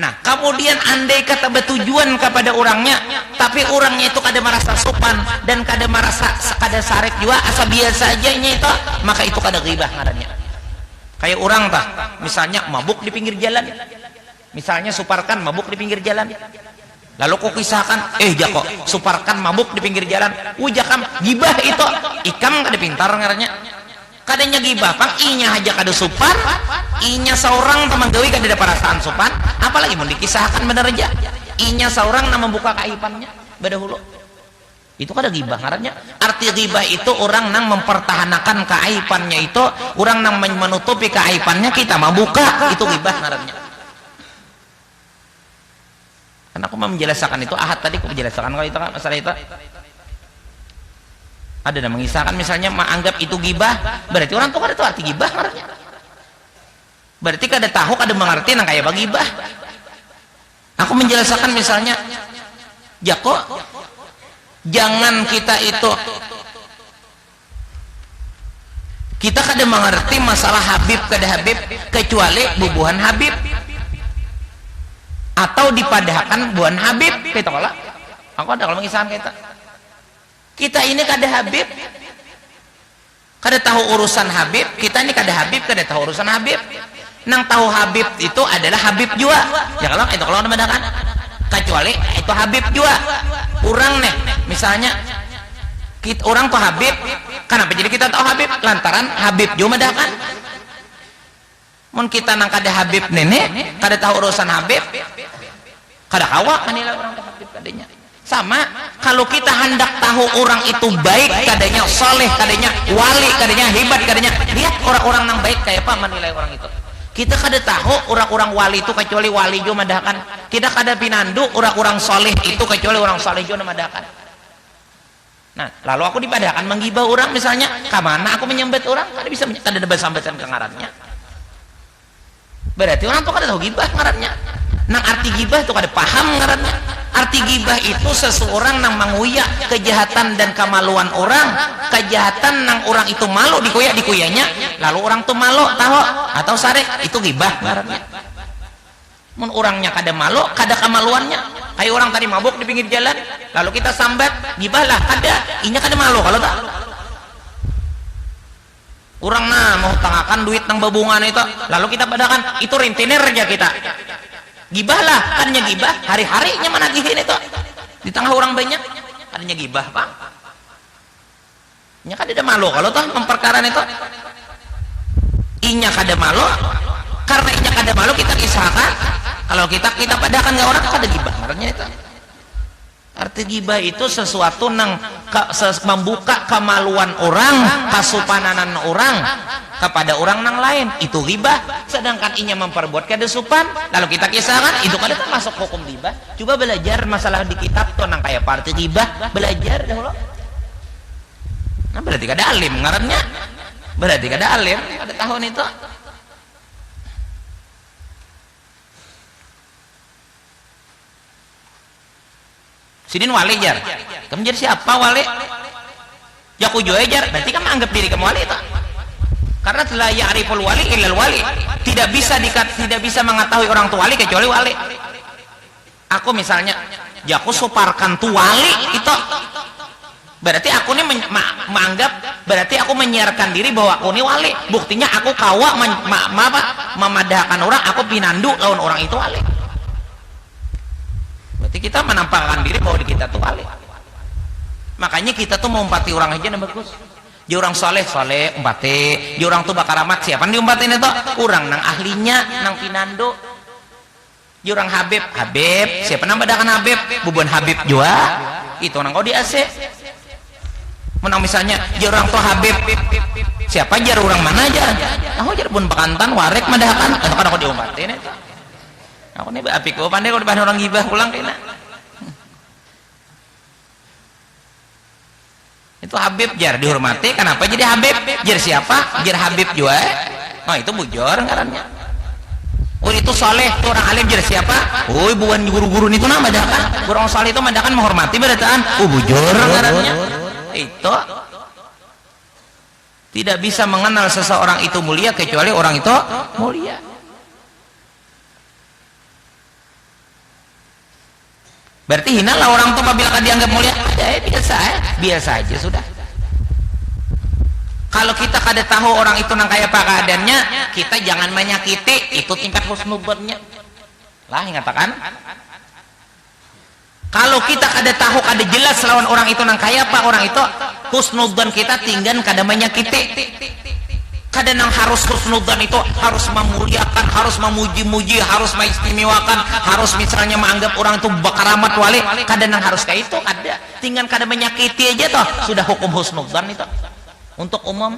Nah, kemudian andai kata bertujuan kepada orangnya, tapi orangnya itu kada merasa supan dan kada merasa kada sarek juga, asa biasa aja itu, maka itu kada ghibah ngarannya. Kayak orang tah, misalnya mabuk di pinggir jalan. Misalnya suparkan mabuk di pinggir jalan. Lalu kok kisahkan, jako suparkan mabuk di pinggir jalan. Jakam gibah itu. Ikam kada pintar ngarannya. Kadanya gibah, pang inya aja kada supan, inya seorang teman gawi kada ada perasaan supan, apalagi mau dikisahkan bener aja. Inya seorang na membuka kaibannya badahulu. Itu kada gibah ngarannya. Arti gibah itu orang nang mempertahankan keaibannya itu, orang nang menutupi keaibannya, kita membuka, itu gibah ngarannya. Karena aku mau menjelaskan itu ahad tadi aku menjelaskan kalau itu masalah itu. Ada yang mengisahkan misalnya menganggap itu gibah, berarti orang tuh kada tahu arti gibah ngarannya. Berarti kada tahu, kada mengerti nang kayak gibah. Aku menjelaskan misalnya, jako jangan kita itu kita kada mengerti masalah Habib kada Habib kecuali bubuhan Habib atau dipadahkan buan Habib kita kalau aku ada kalau mengisahkan kita ini kada Habib, kada tahu urusan Habib, kita ini kada Habib, kada tahu urusan Habib. Nang tahu Habib itu adalah Habib juga ya, kalau membedakan kecuali itu Habib juga. Orang nih misalnya orang tuh Habib, kenapa jadi kita tahu Habib? Lantaran Habib juga membedakan. mun kita nang kada Habib nenek kada tahu urusan Habib kada kawa manila orang Habib kadanya. Sama kalau kita hendak tahu orang itu baik kadanya, soleh kadanya, wali kadanya, hebat kadanya, lihat orang-orang nang baik kayak apa menilai orang itu. Kita kada tahu orang-orang wali itu kecuali wali jo madakan, kita kada pinandu orang-orang soleh itu kecuali orang soleh jo madakan. Nah lalu aku dipadakan menggibah orang misalnya, kamana aku menyembet orang, kada bisa kada ada sambatan ke ngarannya. Berarti orang tuh kada tahu gibah ngarannya. Nang arti gibah itu kada paham ngarannya. Arti gibah itu seseorang nang menguyak kejahatan dan kemaluan orang, kejahatan nang orang itu malu dikuyak-dikuyanya, lalu orang tuh malu tahu atau sarek, itu gibah ngarannya. Mun orangnya kada malu, kada kemaluannya, kayak orang tadi mabuk di pinggir jalan, lalu kita sambat, gibah lah kada, inya kada malu kalau tak. Orang mau tangakan duit nang babungan itu, lalu kita padakan itu rentenir aja kita. Gibah lah, adanya gibah, hari-harinya menagihin itu di tengah orang banyak, adanya gibah pak. Inya kada malu kalau toh memperkara itu. Inya kada malu, karena inya kada malu kita kisahkan. Kalau kita padakan nggak orang kada gibah, artinya itu. Arti gibah itu sesuatu nang membuka kemaluan orang, kasupananan orang kepada orang nang lain, itu gibah. Sedangkan inya memperbuat kada supan, lalu kita kisahkan, itu kada termasuk hukum gibah. Coba belajar masalah di kitab tuh nang kayak parti gibah, belajar dahulu. Nah berarti kada alim ngarannya, berarti kada alim, kada tahun itu. Sidin wali jar, kamu jadi siapa wali? Ya aku juga jar, berarti kamu anggap diri kamu wali itu. Karena telah ya'riful wali illal wali, tidak bisa mengetahui orang tu wali kecuali wali. Aku misalnya, ya aku suparkan tu wali itu, berarti aku ini menganggap, berarti aku menyiarkan diri bahwa aku ini wali. Buktinya aku kawa memadahkan orang, aku pinandu lawan orang itu wali. Berarti kita menampakkan diri bahwa kita tuh wali. Makanya kita tuh mau umpati orang aja bagus. Dia orang soleh umpati. Dia orang tuh bakal amat siapa diumpatin itu? Orang nang ahlinya, nang pinando. Dia orang Habib, siapa nang badakan Habib? Bubuan Habib juga. Itu nang kau di AC. Menang misalnya, dia orang tuh Habib. Siapa jar orang mana aja? Aku jar pun bakantan, warek madakan. Atau kan aku diumpatin itu. Aku nih api kau pandai kalau dibahan orang gibah pulang kena. Itu Habib jar dihormati. Kenapa jadi Habib? Jar siapa? Jar Habib juga. Oh itu bujur ngarannya. Oh itu soleh, itu orang alim jar siapa? Oh bukan guru-guru itu nama madakan. Orang soleh itu madakan menghormati berataan. Oh bujur ngarannya. Itu tidak bisa mengenal seseorang itu mulia kecuali orang itu mulia. Berarti hina lah orang tuh apabila dianggap mulia, biasa aja sudah. Kalau kita kada tahu orang itu nang kayak apa keadaannya, kita jangan menyakiti, itu tingkat husnudzonnya. Lah ngatakan. Kalau kita kada tahu, kada jelas lawan orang itu nang kayak apa orang itu, husnudzon kita tinggal kada menyakiti. Kadang harus husnudzon itu harus memuliakan, harus memuji-muji, harus mengistimewakan, harus misalnya menganggap orang itu bakaramat wali. Kadang harus kayak itu, ada. Tinggal kadang menyakiti aja toh, sudah hukum husnudzon itu. Untuk umum.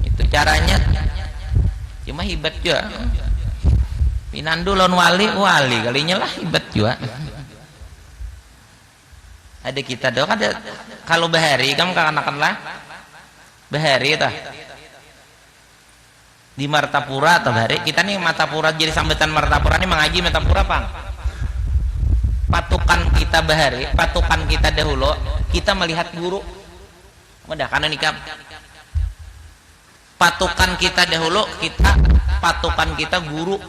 Itu caranya. Cuma hebat juga. Pinandu lawan wali kalinya lah hebat juga. Ada kita doang ada kalau bahari kamu katakanlah bahari itu di Martapura atau bahari kita nih Martapura jadi sambutan Martapura ini mengaji Martapura pang. Patukan kita bahari, patukan kita dahulu kita melihat guru. Mudah karena nikah. Patukan kita dahulu patukan kita guru.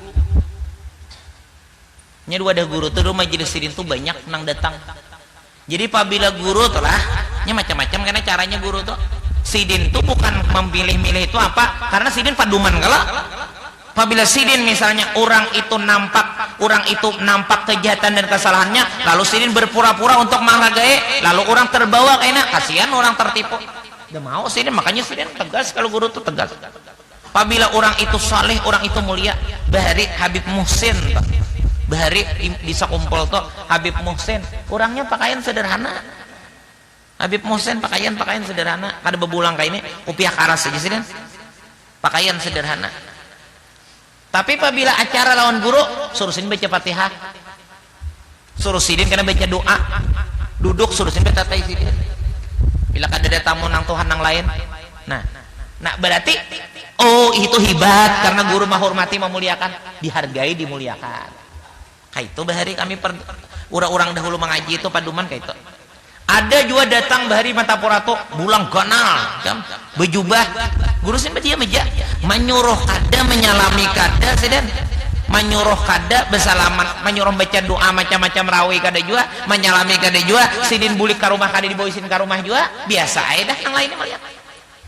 Nya dua ada guru tuh majelis sidin tuh banyak nang datang. Jadi apabila guru telah nya macam-macam karena caranya guru tuh sidin tuh bukan memilih-milih itu apa karena sidin paduman kalau apabila sidin misalnya orang itu nampak orang itu nampak kejahatan dan kesalahannya, lalu sidin berpura-pura untuk menghargai, lalu orang terbawa kayaknya, kasihan orang tertipu. Udah mau sidin, makanya sidin tegas kalau guru itu tegas. Apabila orang itu saleh, orang itu mulia. Bahari Habib Muhsin, bahari bisa kumpul tuh Habib Muhsin, orangnya pakaian sederhana. Habib Muhsin pakaian sederhana, kada bebulang kayak ini, upiah karas aja sidin, pakaian sederhana. Tapi apabila acara lawan guru, suruh sidin baca Fatihah, suruh sidin kena baca doa, duduk suruh sidin baca sidin. Bila kada ada tamu nang Tuhan nang lain, nah berarti oh itu hebat karena guru menghormati, memuliakan, dihargai, dimuliakan. Kayak itu bahari kami orang-orang dahulu mengaji itu paduman kayak itu. Ada juga datang bahari Matapurato bulang ganal, bejubah, guru sih dia meja, menyuruh kada menyalami kada sedang, menyuruh kada bersalaman, menyuruh baca doa macam-macam rawi kada juga, menyalami kada juga, sidin bulik ke rumah kada dibawain ke rumah juga, biasa aja dah yang lainnya melihat.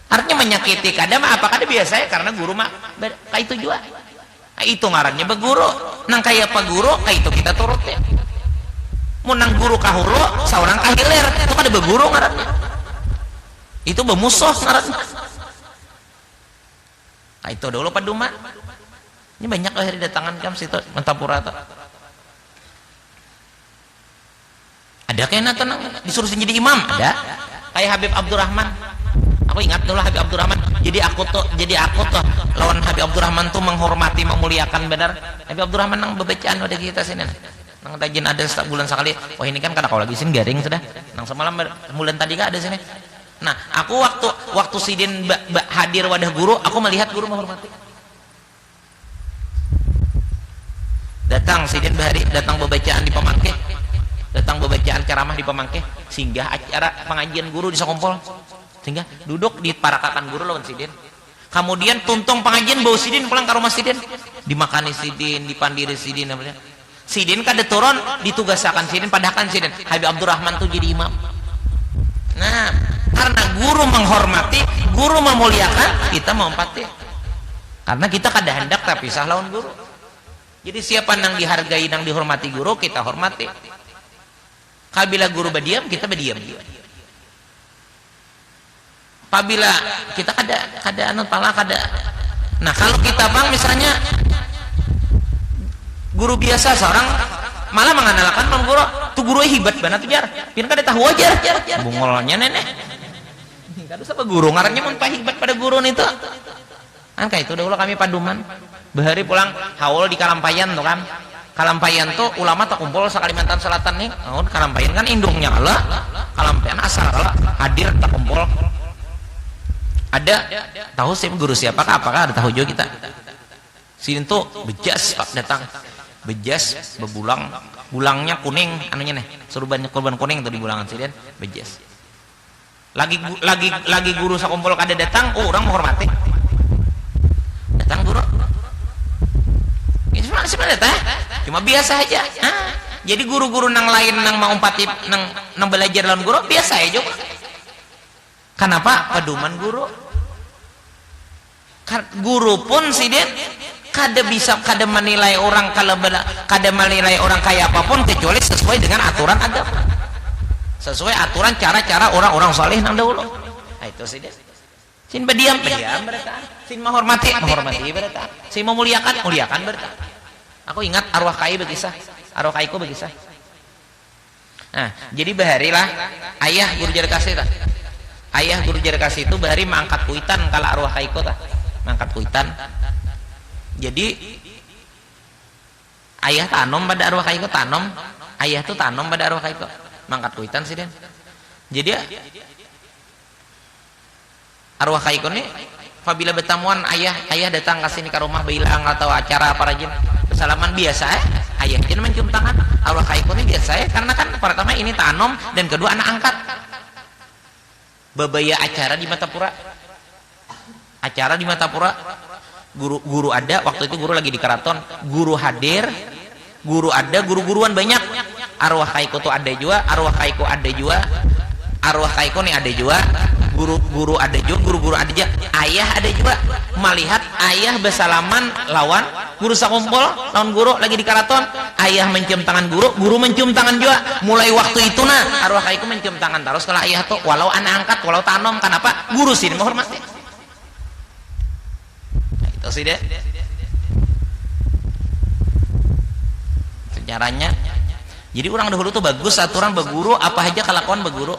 Artinya menyakiti kada mah apa kada biasa ya, karena guru mah kayak itu juga. Nah, itu ngarannya beguru. Nang kayak apa guru, kayak itu kita turut ya. Mau nang guru kahulu, seorang kahiler, itu kada beguru ngarannya. Itu bemusuh ngarannya. Nah, itu dulu paduman. Ini banyak lahir datangan kam situ Matapurato. Ada kayaknya tenang disuruh jadi imam, ada. Kayak Habib Abdurrahman. Aku ingat dulu Habib Abdurrahman. Jadi aku tuh lawan Habib Abdurrahman tuh menghormati, memuliakan benar. Habib Abdurrahman nang bebacaan udah kita sini. Nang rajin ada bulan sekali. Wah ini kan karena kau lagi sin garing sudah. Nang semalam bulan tadi kan ada sini. Nah, aku waktu sidin hadir wadah guru, aku melihat guru menghormati. Datang sidin bahari, datang bebacaan di Pemangke. Datang bebacaan ceramah di Pemangke, singgah acara pengajian guru di Sakumpol. Sehingga duduk di parakakan guru lawan sidin. Kemudian tuntung pengajian bawa sidin pulang ke rumah sidin, dimakani sidin, dipandiri sidin. Sidin kada turun, ditugasakan sidin, padahkan sidin Habib Abdurrahman tuh jadi imam. Nah, karena guru menghormati, guru memuliakan, kita mempati. Karena kita kada hendak tapi pisah lawan guru. Jadi siapa nang dihargai, nang dihormati guru, kita hormati. Kabila guru berdiam, kita berdiam. Apabila kita kada anut pala kada. Nah, kalau kita bang misalnya guru biasa seorang malah mengandalkan bang guru, tuh guru hebat banget tuh jar. Pian kada tahu aja bungolnya nenek. Kada usah guru ngarannya mun hebat pada guru itu. Kan kayak itu dahulu kami paduman. Bahari pulang haul di Kalampayan tuh kan. Kalampayan tuh ulama tak kumpul sa Kalimantan Selatan nih. Oh, Kalampayan kan indungnya Allah. Kalampayan asal Allah hadir tak kumpul. Ada tahu sih guru siapakah, apakah ada tahu juga kita. Sini tuh bejas pak datang, bejas bebulang, bulangnya kuning anunya nih, surbannya korban kuning tuh di bulangan sini bejas. Lagi guru sakumpul kada datang, oh orang menghormati. Datang guru. Ini sebenarnya datang, cuma biasa aja. Jadi guru-guru nang lain nang mau empati nang belajar lawan guru biasa aja juga. Kenapa? Pedoman guru. Guru pun sidin kada bisa kada menilai orang kada menilai orang kayak apapun kecuali sesuai dengan aturan agama, sesuai aturan cara-cara orang-orang saleh nang dahulu. Nah itu sidin. Sin berdiam mereka, sin menghormati mereka, sin memuliakan mereka. Aku ingat arwah kai berkisah, arwah kaiku berkisah. Nah jadi baharilah ayah guru jar kasih tak. Ayah guru jar kasih itu bahari mengangkat kuitan kalau arwah kaiku tak. Mangkat kuitan. Jadi ayah tanom pada arwah kaiko tanom, ayah tuh tanom pada arwah kaiko mangkat kuitan sih den. Jadi arwah kaiko nih apabila bertamuan ayah datang ke sini ke rumah bilang atau acara apa rajin bersalaman biasa ayah jangan mencium tangan. Arwah kaiko nih biasa karena kan pertama ini tanom dan kedua anak angkat. Babaya acara di Matapura. Acara di Matapura, guru ada, waktu itu guru lagi di keraton, guru hadir, guru ada, guru-guruan banyak. Arwah kaiko tuh ada juga, arwah kaiko ada juga, arwah kaiko nih ada juga, guru-guru ada juga, guru-guru ada juga, ayah ada juga. Melihat ayah bersalaman lawan guru sakumpul lawan guru lagi di karaton, ayah mencium tangan guru, guru mencium tangan juga. Mulai waktu itu nah arwah kaiku mencium tangan terus kalau ayah tuh walau anak angkat walau tanom, kenapa guru sih menghormati. Nah, itu sih deh caranya. Jadi orang dahulu tuh bagus aturan beguru, apa aja kelakuan beguru.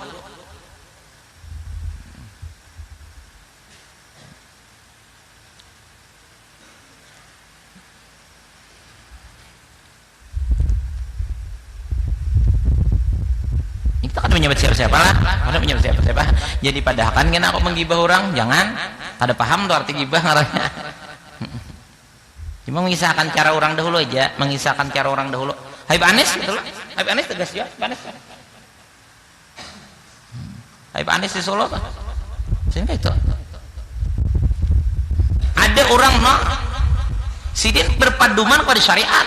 Kita kan menyebut siapa-siapa lah, ada menyebut siapa-siapa. Jadi padahal kan aku menggibah orang, jangan ada paham tuh arti gibah ngaranya. Cuma mengisahkan cara orang dahulu aja, mengisahkan cara orang dahulu. Habib Anis gitu loh. Habib Anis tegas ya, Habib Anis. Habib Anis di Solo kan. Sehingga itu. Ada orang sidin berpaduman pada syariat.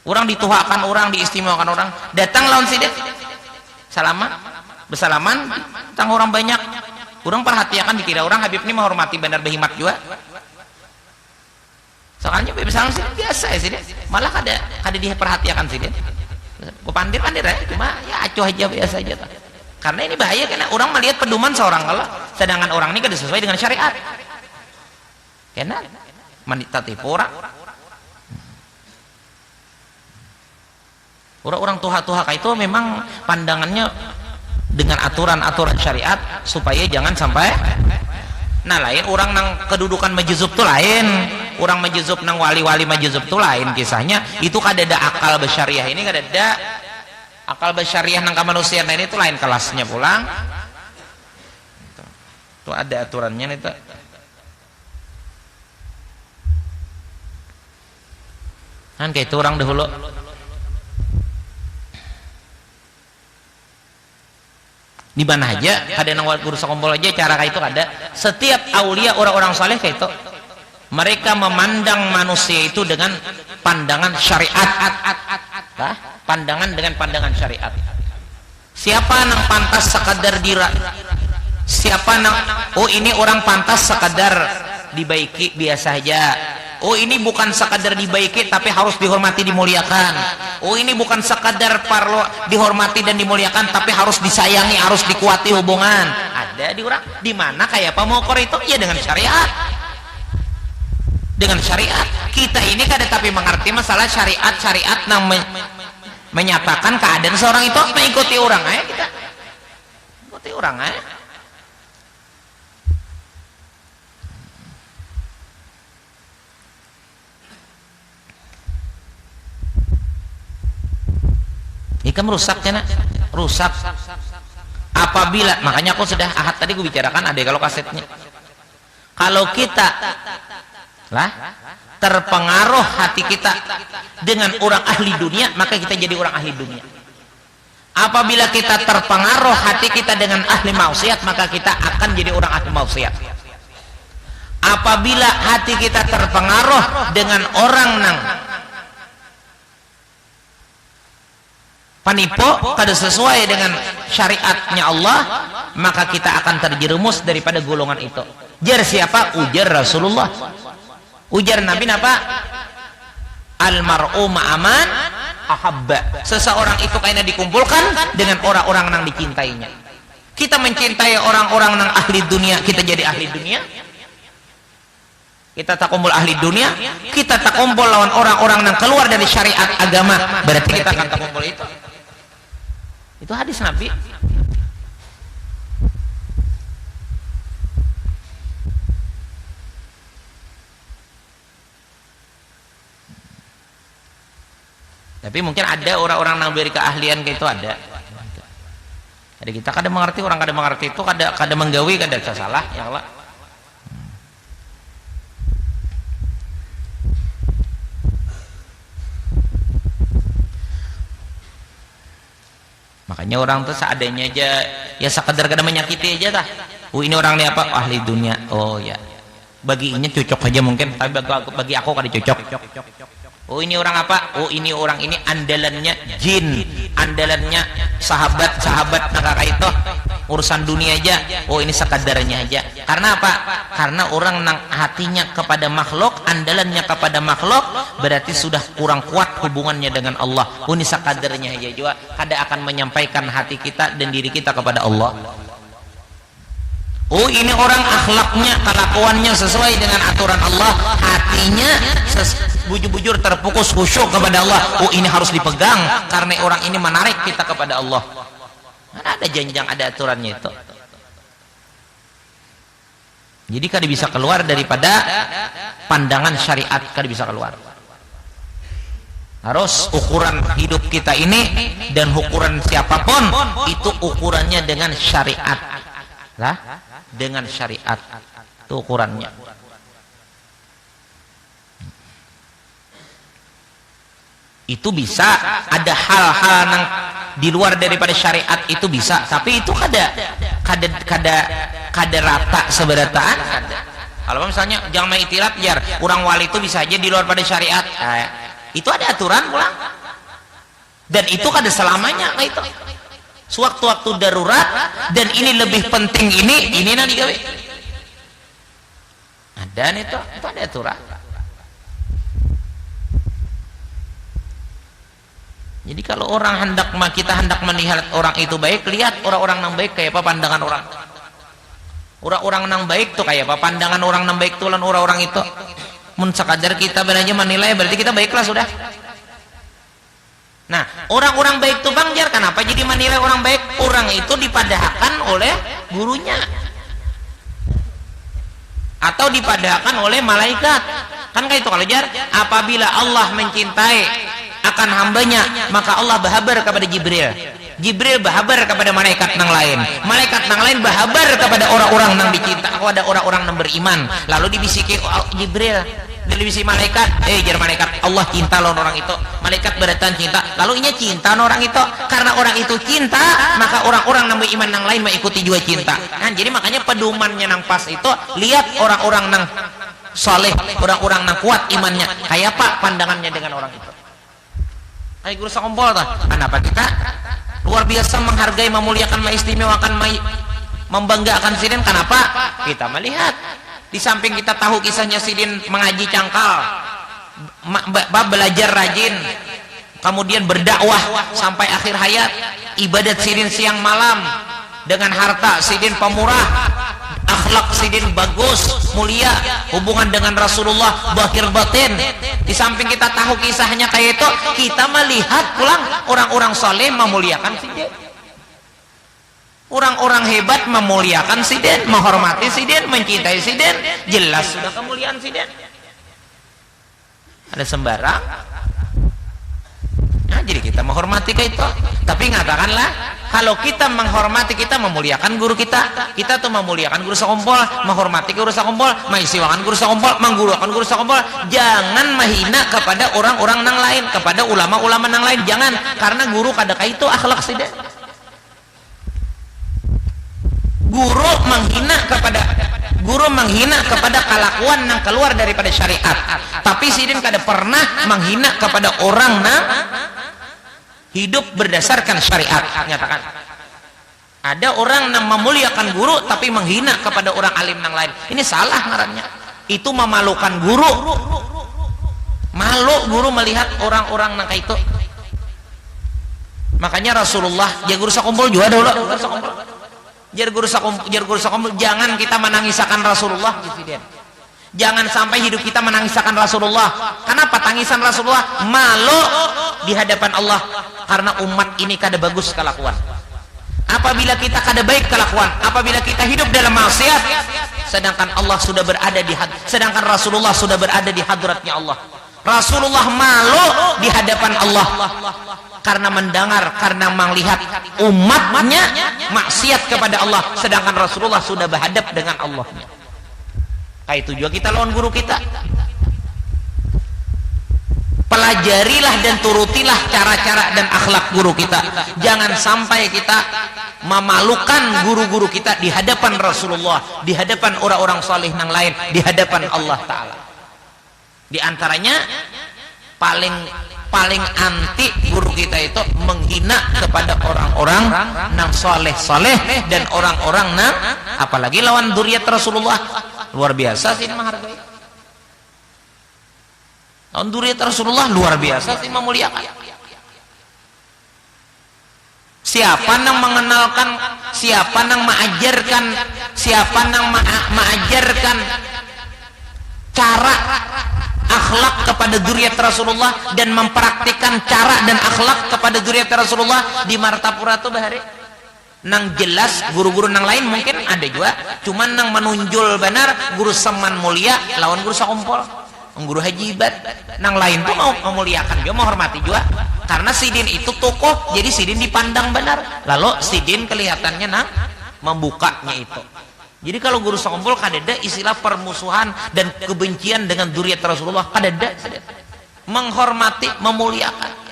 Orang dituhakan orang, diistimewakan orang. Datang lawan sidin. Salaman, bersalaman, tentang orang banyak. Orang perhatikan dikira orang Habib ini menghormati Bandar Behimat juga. Soalnya misalnya sih biasa ya sih, malah kada diperhatikan sih dia. Gue pandir ya, cuma ya acuh aja biasa aja. Karena ini bahaya karena orang melihat pedoman seorang kalau sedangkan orang ini kada sesuai dengan syariat. Karena manita tipu orang. Orang tuha-tuha kayak itu memang pandangannya dengan aturan-aturan syariat supaya jangan sampai. Nah lain orang nang kedudukan majuzub tuh lain, orang majuzub nang wali-wali majuzub tuh lain kisahnya. Itu kada ada akal bersyariah, ini kada ada akal bersyariah nang kemanusiaan ini tuh lain kelasnya pulang. Tuh ada aturannya nih tuh. Kan kayak itu orang dahulu. Di mana aja ada nang guru sakumpul aja cara kayak itu ada. Setiap aulia orang-orang saleh kayak itu mereka memandang manusia itu dengan pandangan syariat. Pandangan dengan pandangan syariat. Siapa nang pantas sekadar siapa nang ini orang pantas sekadar dibaiki biasa aja. Ini bukan sekadar dibaiki tapi harus dihormati dimuliakan. Ini bukan sekadar perlu dihormati dan dimuliakan tapi harus disayangi, harus dikuati hubungan. Ada di orang di mana kayak apa mokor itu ya dengan syariat. Dengan syariat. Kita ini kada tapi mengerti masalah syariat nang menyatakan keadaan seorang itu mengikuti orang kita. Ikuti orang Ikan merusaknya nak, rusak. Apabila makanya aku sudah ahad tadi gue bicarakan ada kalau kasetnya. Kalau kita terpengaruh hati kita dengan orang ahli dunia, maka kita jadi orang ahli dunia. Apabila kita terpengaruh hati kita dengan ahli maksiat, maka kita akan jadi orang ahli maksiat. Apabila hati kita terpengaruh dengan orang nang panipu kada sesuai dengan syariatnya Allah, maka kita akan terjerumus daripada golongan itu. Jar siapa? Ujar Rasulullah. Ujar Nabi apa? Almar'u ma'aman ahabba. Seseorang itu kayaknya dikumpulkan dengan orang-orang yang dicintainya. Kita mencintai orang-orang yang ahli dunia, kita jadi ahli dunia. Kita tak kumpul ahli dunia, kita tak kumpul lawan orang-orang yang keluar dari syariat agama, berarti kita akan tak kumpul itu. Itu hadis Nabi. Tapi mungkin ada orang-orang yang beri keahlian kayak itu ada. Jadi kita kadang mengerti, orang kadang mengerti itu kadang menggawi, kadang salah ya Allah. Makanya orang tuh seadanya aja ya sekedar kadang menyakiti aja tah. Ini orang ini apa? Ahli dunia. Oh ya. Baginya cocok aja mungkin, tapi bagi aku kada cocok. Oh ini orang apa? Oh ini orang ini andalannya jin, andalannya sahabat-sahabat nakaka itu urusan dunia aja. Oh ini sekadarnya aja. Karena apa? Karena orang nang hatinya kepada makhluk, andalannya kepada makhluk, berarti sudah kurang kuat hubungannya dengan Allah. Oh ini sekadarnya aja juga. Kada akan menyampaikan hati kita dan diri kita kepada Allah. Oh ini orang akhlaknya, kelakuannya sesuai dengan aturan Allah, hatinya bujur-bujur terfokus khusyuk kepada Allah. Oh ini harus dipegang karena orang ini menarik kita kepada Allah. Mana ada janjang, ada aturannya itu. Jadi kada bisa keluar daripada pandangan syariat, kada bisa keluar. Harus ukuran hidup kita ini dan ukuran siapapun itu ukurannya dengan syariat. Lah, dengan syariat itu ukurannya. Itu bisa ada hal-hal yang di luar daripada syariat itu bisa, tapi itu kada rata seberataan. Kalau misalnya jangan main itilat jar, orang wali itu bisa aja di luar pada syariat. Itu ada aturan pulang. Dan itu kada selamanya kayak itu. Sewaktu-waktu darurat dan ini lebih penting ini nanti gawe. Dan itu ada aturan. Jadi kalau orang kita hendak melihat orang itu baik, lihat orang-orang yang baik kayak apa pandangan orang. Orang-orang yang baik tuh kayak apa pandangan orang yang baik tuh lan orang-orang itu. Mun sekadar kita belajar menilai berarti kita baiklah sudah. Nah, orang-orang baik itu Bang Jar, kenapa jadi menilai orang baik? Orang itu dipadahkan oleh gurunya. Atau dipadahkan oleh malaikat. Kan kayak itu kalau Jar, apabila Allah mencintai akan hambanya, maka Allah berhabar kepada Jibril. Jibril berhabar kepada malaikat yang lain. Malaikat yang lain berhabar kepada orang-orang yang dicinta, kepada orang-orang yang beriman. Lalu dibisiki Jibril, dibisiki malaikat, jar malaikat, Allah cinta lawan orang itu. Malaikat beratan cinta, lalu inya cinta orang itu. Karena orang itu cinta, maka orang-orang yang beriman yang lain mengikuti juga cinta. Nah, jadi makanya pedomannya nang pas itu, lihat orang-orang nang soleh, orang-orang nang kuat imannya, kayak apa pandangannya dengan orang itu. Kayak guru sakompol tuh. Kenapa kita luar biasa menghargai, memuliakan, mengistimewakan, membanggakan Sidin? Kenapa? Kita melihat di samping kita tahu kisahnya Sidin mengaji cangkal, belajar rajin, kemudian berdakwah sampai akhir hayat, ibadat Sidin siang malam, dengan harta Sidin pemurah, akhlak Sidin bagus, mulia, hubungan dengan Rasulullah bahir batin. Di samping kita tahu kisahnya kayak itu, kita melihat pulang orang-orang soleh memuliakan Sidin, orang-orang hebat memuliakan Sidin, menghormati Sidin, mencintai Sidin. Jelas sudah kemuliaan Sidin. Ada sembarang. Nah, jadi kita menghormati kayak itu. Tapi ngatakanlah, kalau kita menghormati, kita memuliakan guru kita. Kita tuh memuliakan guru sakompol, menghormati guru sakompol, mengistimewakan guru sakompol, menggurukan guru sakompol. Jangan menghina kepada orang-orang yang lain, kepada ulama-ulama yang lain. Jangan, karena guru kada kayak itu akhlak Sidin. Guru menghina kepada kelakuan yang keluar daripada syariat. Tapi Sidin kada pernah menghina kepada orang yang hidup berdasarkan syariat. Nyatakan ada orang yang memuliakan guru tapi menghina kepada orang alim yang lain. Ini salah ngarannya. Itu memalukan guru. Malu guru melihat orang-orang yang kayak itu. Makanya Rasulullah, ya guru sakumpul juga dulu. Jar guru sakumpul, jangan kita menangisakan Rasulullah. Jangan sampai hidup kita menangisakan Rasulullah. Kenapa tangisan Rasulullah? Malu di hadapan Allah. Karena umat ini kada bagus kelakuan. Apabila kita kada baik kelakuan, apabila kita hidup dalam maksiat, sedangkan Allah sudah berada sedangkan Rasulullah sudah berada di hadratnya Allah. Rasulullah malu di hadapan Allah karena mendengar, karena melihat umatnya maksiat kepada Allah, sedangkan Rasulullah sudah berhadap dengan Allahnya. Kayak itu juga kita lawan guru kita. Pelajarilah dan turutilah cara-cara dan akhlak guru kita. Jangan sampai kita memalukan guru-guru kita di hadapan Rasulullah, di hadapan orang-orang saleh yang lain, di hadapan Allah Ta'ala. Di antaranya paling anti guru kita itu menghina kepada orang-orang nang soleh dan orang-orang nang apalagi lawan dzurriyyat Rasulullah. Luar biasa sih menghargai lawan dzurriyyat Rasulullah, luar biasa sih memuliakan. Siapa nang mengenalkan, siapa nang mengajarkan, siapa nang mengajarkan cara akhlak kepada dzurriyyat Rasulullah dan mempraktikkan cara dan akhlak kepada dzurriyyat Rasulullah di Martapura tuh bahari nang jelas. Guru-guru nang lain mungkin ada juga, cuman nang menunjul benar guru Seman mulia lawan guru sakumpul, guru Haji Ibad nang lain tuh mau memuliakan juga, mau hormati juga, karena Sidin itu tokoh, jadi Sidin dipandang benar, lalu Sidin kelihatannya nang membukanya itu. Jadi kalau guru sakumpul kadeda istilah permusuhan dan kebencian dengan dzurriyyat Rasulullah, kadeda menghormati, memuliakan.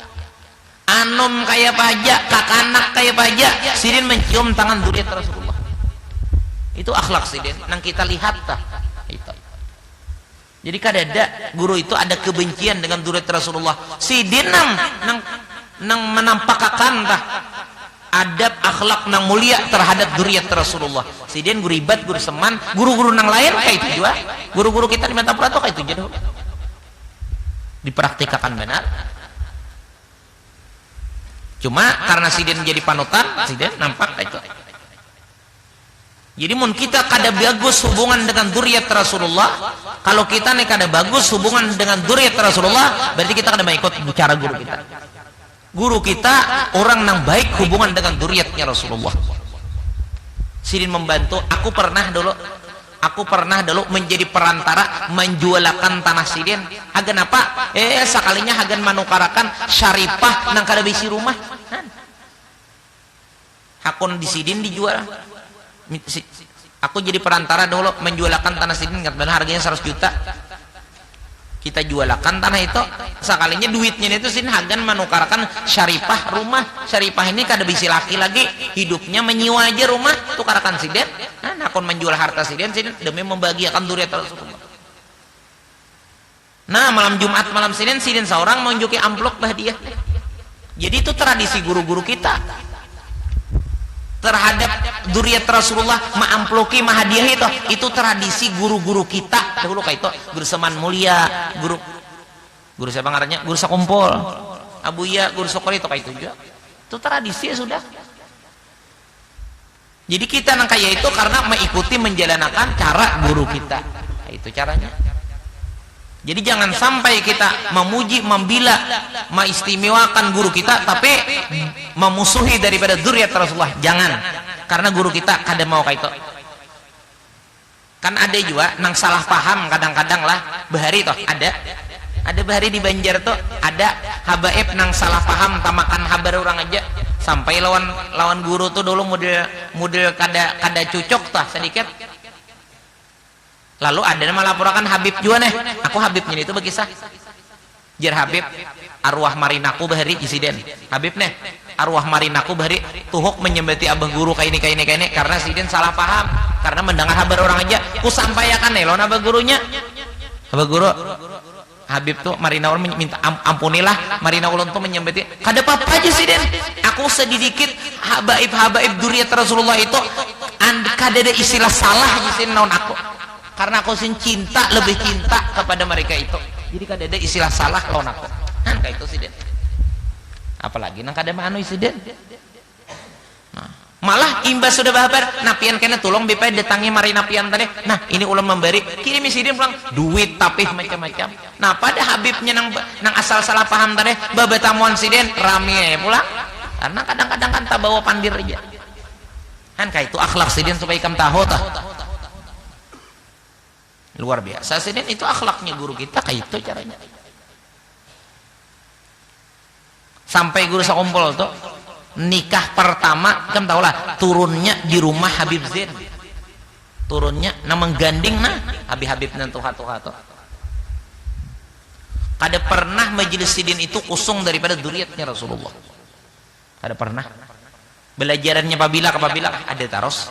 Anom kayak paja, kakanak kayak paja, Sidin mencium tangan dzurriyyat Rasulullah. Itu akhlak Sidin nang kita lihat tah itu. Jadi kadeda guru itu ada kebencian dengan dzurriyyat Rasulullah. Sidin nang menampakkan tah adab akhlak nang mulia terhadap dzurriyyat Rasulullah. Sidin guru Ibad, guru Seman, guru-guru nang lain kayak itu juga. Guru-guru kita di Martapura tuh kayak itu juga. Dipraktikkan benar. Cuma karena Sidin jadi panutan, Sidin nampak kayak itu. Jadi mun kita kada bagus hubungan dengan dzurriyyat Rasulullah, kalau kita nih kada bagus hubungan dengan dzurriyyat Rasulullah, berarti kita kada mengikut bicara guru kita. Guru kita orang yang baik hubungan dengan dzurriyyatnya Rasulullah. Sidin membantu. Aku pernah dulu menjadi perantara menjualakan tanah Sidin. Agan apa? Sekalinya agan manukarakan syaripah nang kada bisi rumah. Hakun di Sidin dijual. Aku jadi perantara dulu menjualakan tanah Sidin, benar harganya 100 juta. Kita jualakan tanah itu, sekalinya duitnya itu Sidin hagan menukarkan syaripah rumah. Syaripah ini kada bisi laki lagi, hidupnya menyewa aja rumah, tukarkan Sidin. Nah, akun menjual harta Sidin demi membahagiakan dzurriyyat Rasulullah. Nah, malam Jumat malam Sidin seorang menunjuki amplop hadiah. Jadi itu tradisi guru-guru kita terhadap dzurriyyat Rasulullah, maamploki mahadiah itu tradisi guru-guru kita dahulu kayak itu. Guru Seman mulia, guru siapa ngarannya, guru sakumpul, Abuya, guru Sokori itu kayak itu juga. Itu tradisi ya sudah. Jadi kita nang kayak itu karena mengikuti menjalankan cara guru kita. Nah, itu caranya. Jadi jangan sampai kita memuji, membela, mengistimewakan guru kita tapi memusuhi daripada dzurriyyat Rasulullah. Jangan. Karena guru kita kadang mau kayak itu. Kan ada juga nang salah paham kadang-kadang lah bahari toh ada bahari di Banjar tuh ada habaib nang salah paham tamakan habar orang aja sampai lawan guru tuh dulu model kada cucok tah sedikit. Lalu ada yang melaporkan Habib juga nih, aku Habibnya itu berkisah jar Habib arwah marinaku bahari Isiden Habib nih arwah marinaku bahari tuhuk menyembati abah guru kayak ini karena Sidin salah paham karena mendengar kabar orang aja ku sampaikan nih lo abah gurunya abah guru Habib tuh marina ulun minta ampunilah marina ulun tuh menyembati kada apa aja Sidin aku sedikit habaib dzurriyyat Rasulullah itu kada ada istilah salah Sidin naon aku karena aku lebih cinta kepada mereka itu. Jadi kada ada istilah salah lawan aku. Kan kayak itu Sidin. Apalagi nang kada manu Sidin. Nah, malah imbas sudah bahabar napian kena tolong BP datangi mari napian tadi. Nah, ini ulam memberi. Kirim Sidin pulang duit tapi macam-macam. Nah, pada Habibnya nang asal salah paham tadi babatamuan Sidin rame pulang. Karena kadang-kadang kan tak bawa pandir aja. Kan kayak itu akhlak Sidin supaya kamu tahu tah. Luar biasa Sidin itu akhlaknya guru kita kayak itu caranya. Sampai guru sakumpul tuh nikah pertama kamu tahu lah turunnya di rumah Habib Zain. Turunnya nama mengganding Habib nan tuh. Kada pernah majelis Sidin itu kosong daripada dzurriyyatnya Rasulullah. Kada pernah. Belajarannya apabila ada taros.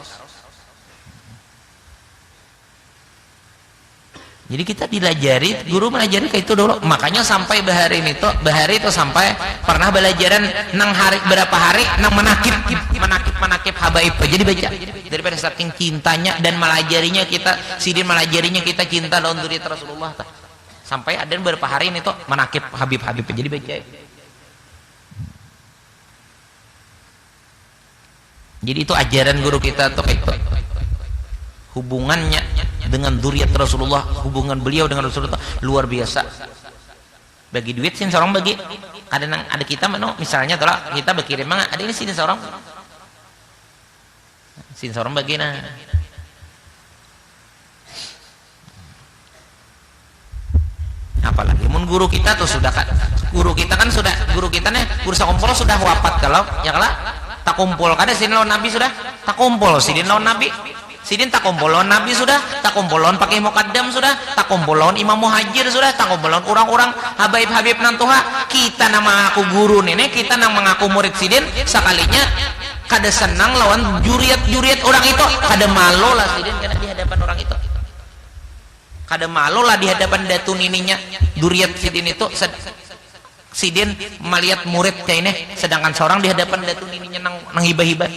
Jadi kita dilajari, guru melajari kayak itu dulu. Makanya sampai bahari itu sampai pernah belajaran nang hari berapa hari nang menakib habaib. Jadi baca daripada saking cintanya dan melajarinya kita, sidin melajarinya kita cinta daun duri Rasulullah. Sampai ada beberapa hari ini tuh menakib habib. Jadi baca. Jadi itu ajaran guru kita tuh kayak itu. Hubungannya dengan zuriat Rasulullah, hubungan beliau dengan Rasulullah luar biasa. Bagi duit sih seorang bagi, ada kita misalnya tolak kita berkirim ada ini sini seorang bagi nah. Apalagi mun guru kita tuh sudah kan guru kita nih guru sakumpul sudah wafat kalau tak kumpul kada sidin lawan Nabi sudah tak kumpul sidin lawan Nabi. Sidin tak kumpulon Nabi sudah, tak kumpulon pakai mukaddam sudah, tak kumpulon Imam Muhajir sudah, tak kumpulon orang-orang habaib nan tuha. Kita nama aku guru nenek, kita nang mengaku murid sidin, sekalinya kada senang lawan juriat orang itu, kada malu lah sidin kada di hadapan orang itu. Kada malu lah di hadapan datu nininya juriat sidin itu. Sidin melihat murid kayak ini, sedangkan seorang di hadapan datu nininya nang hibah-hibah.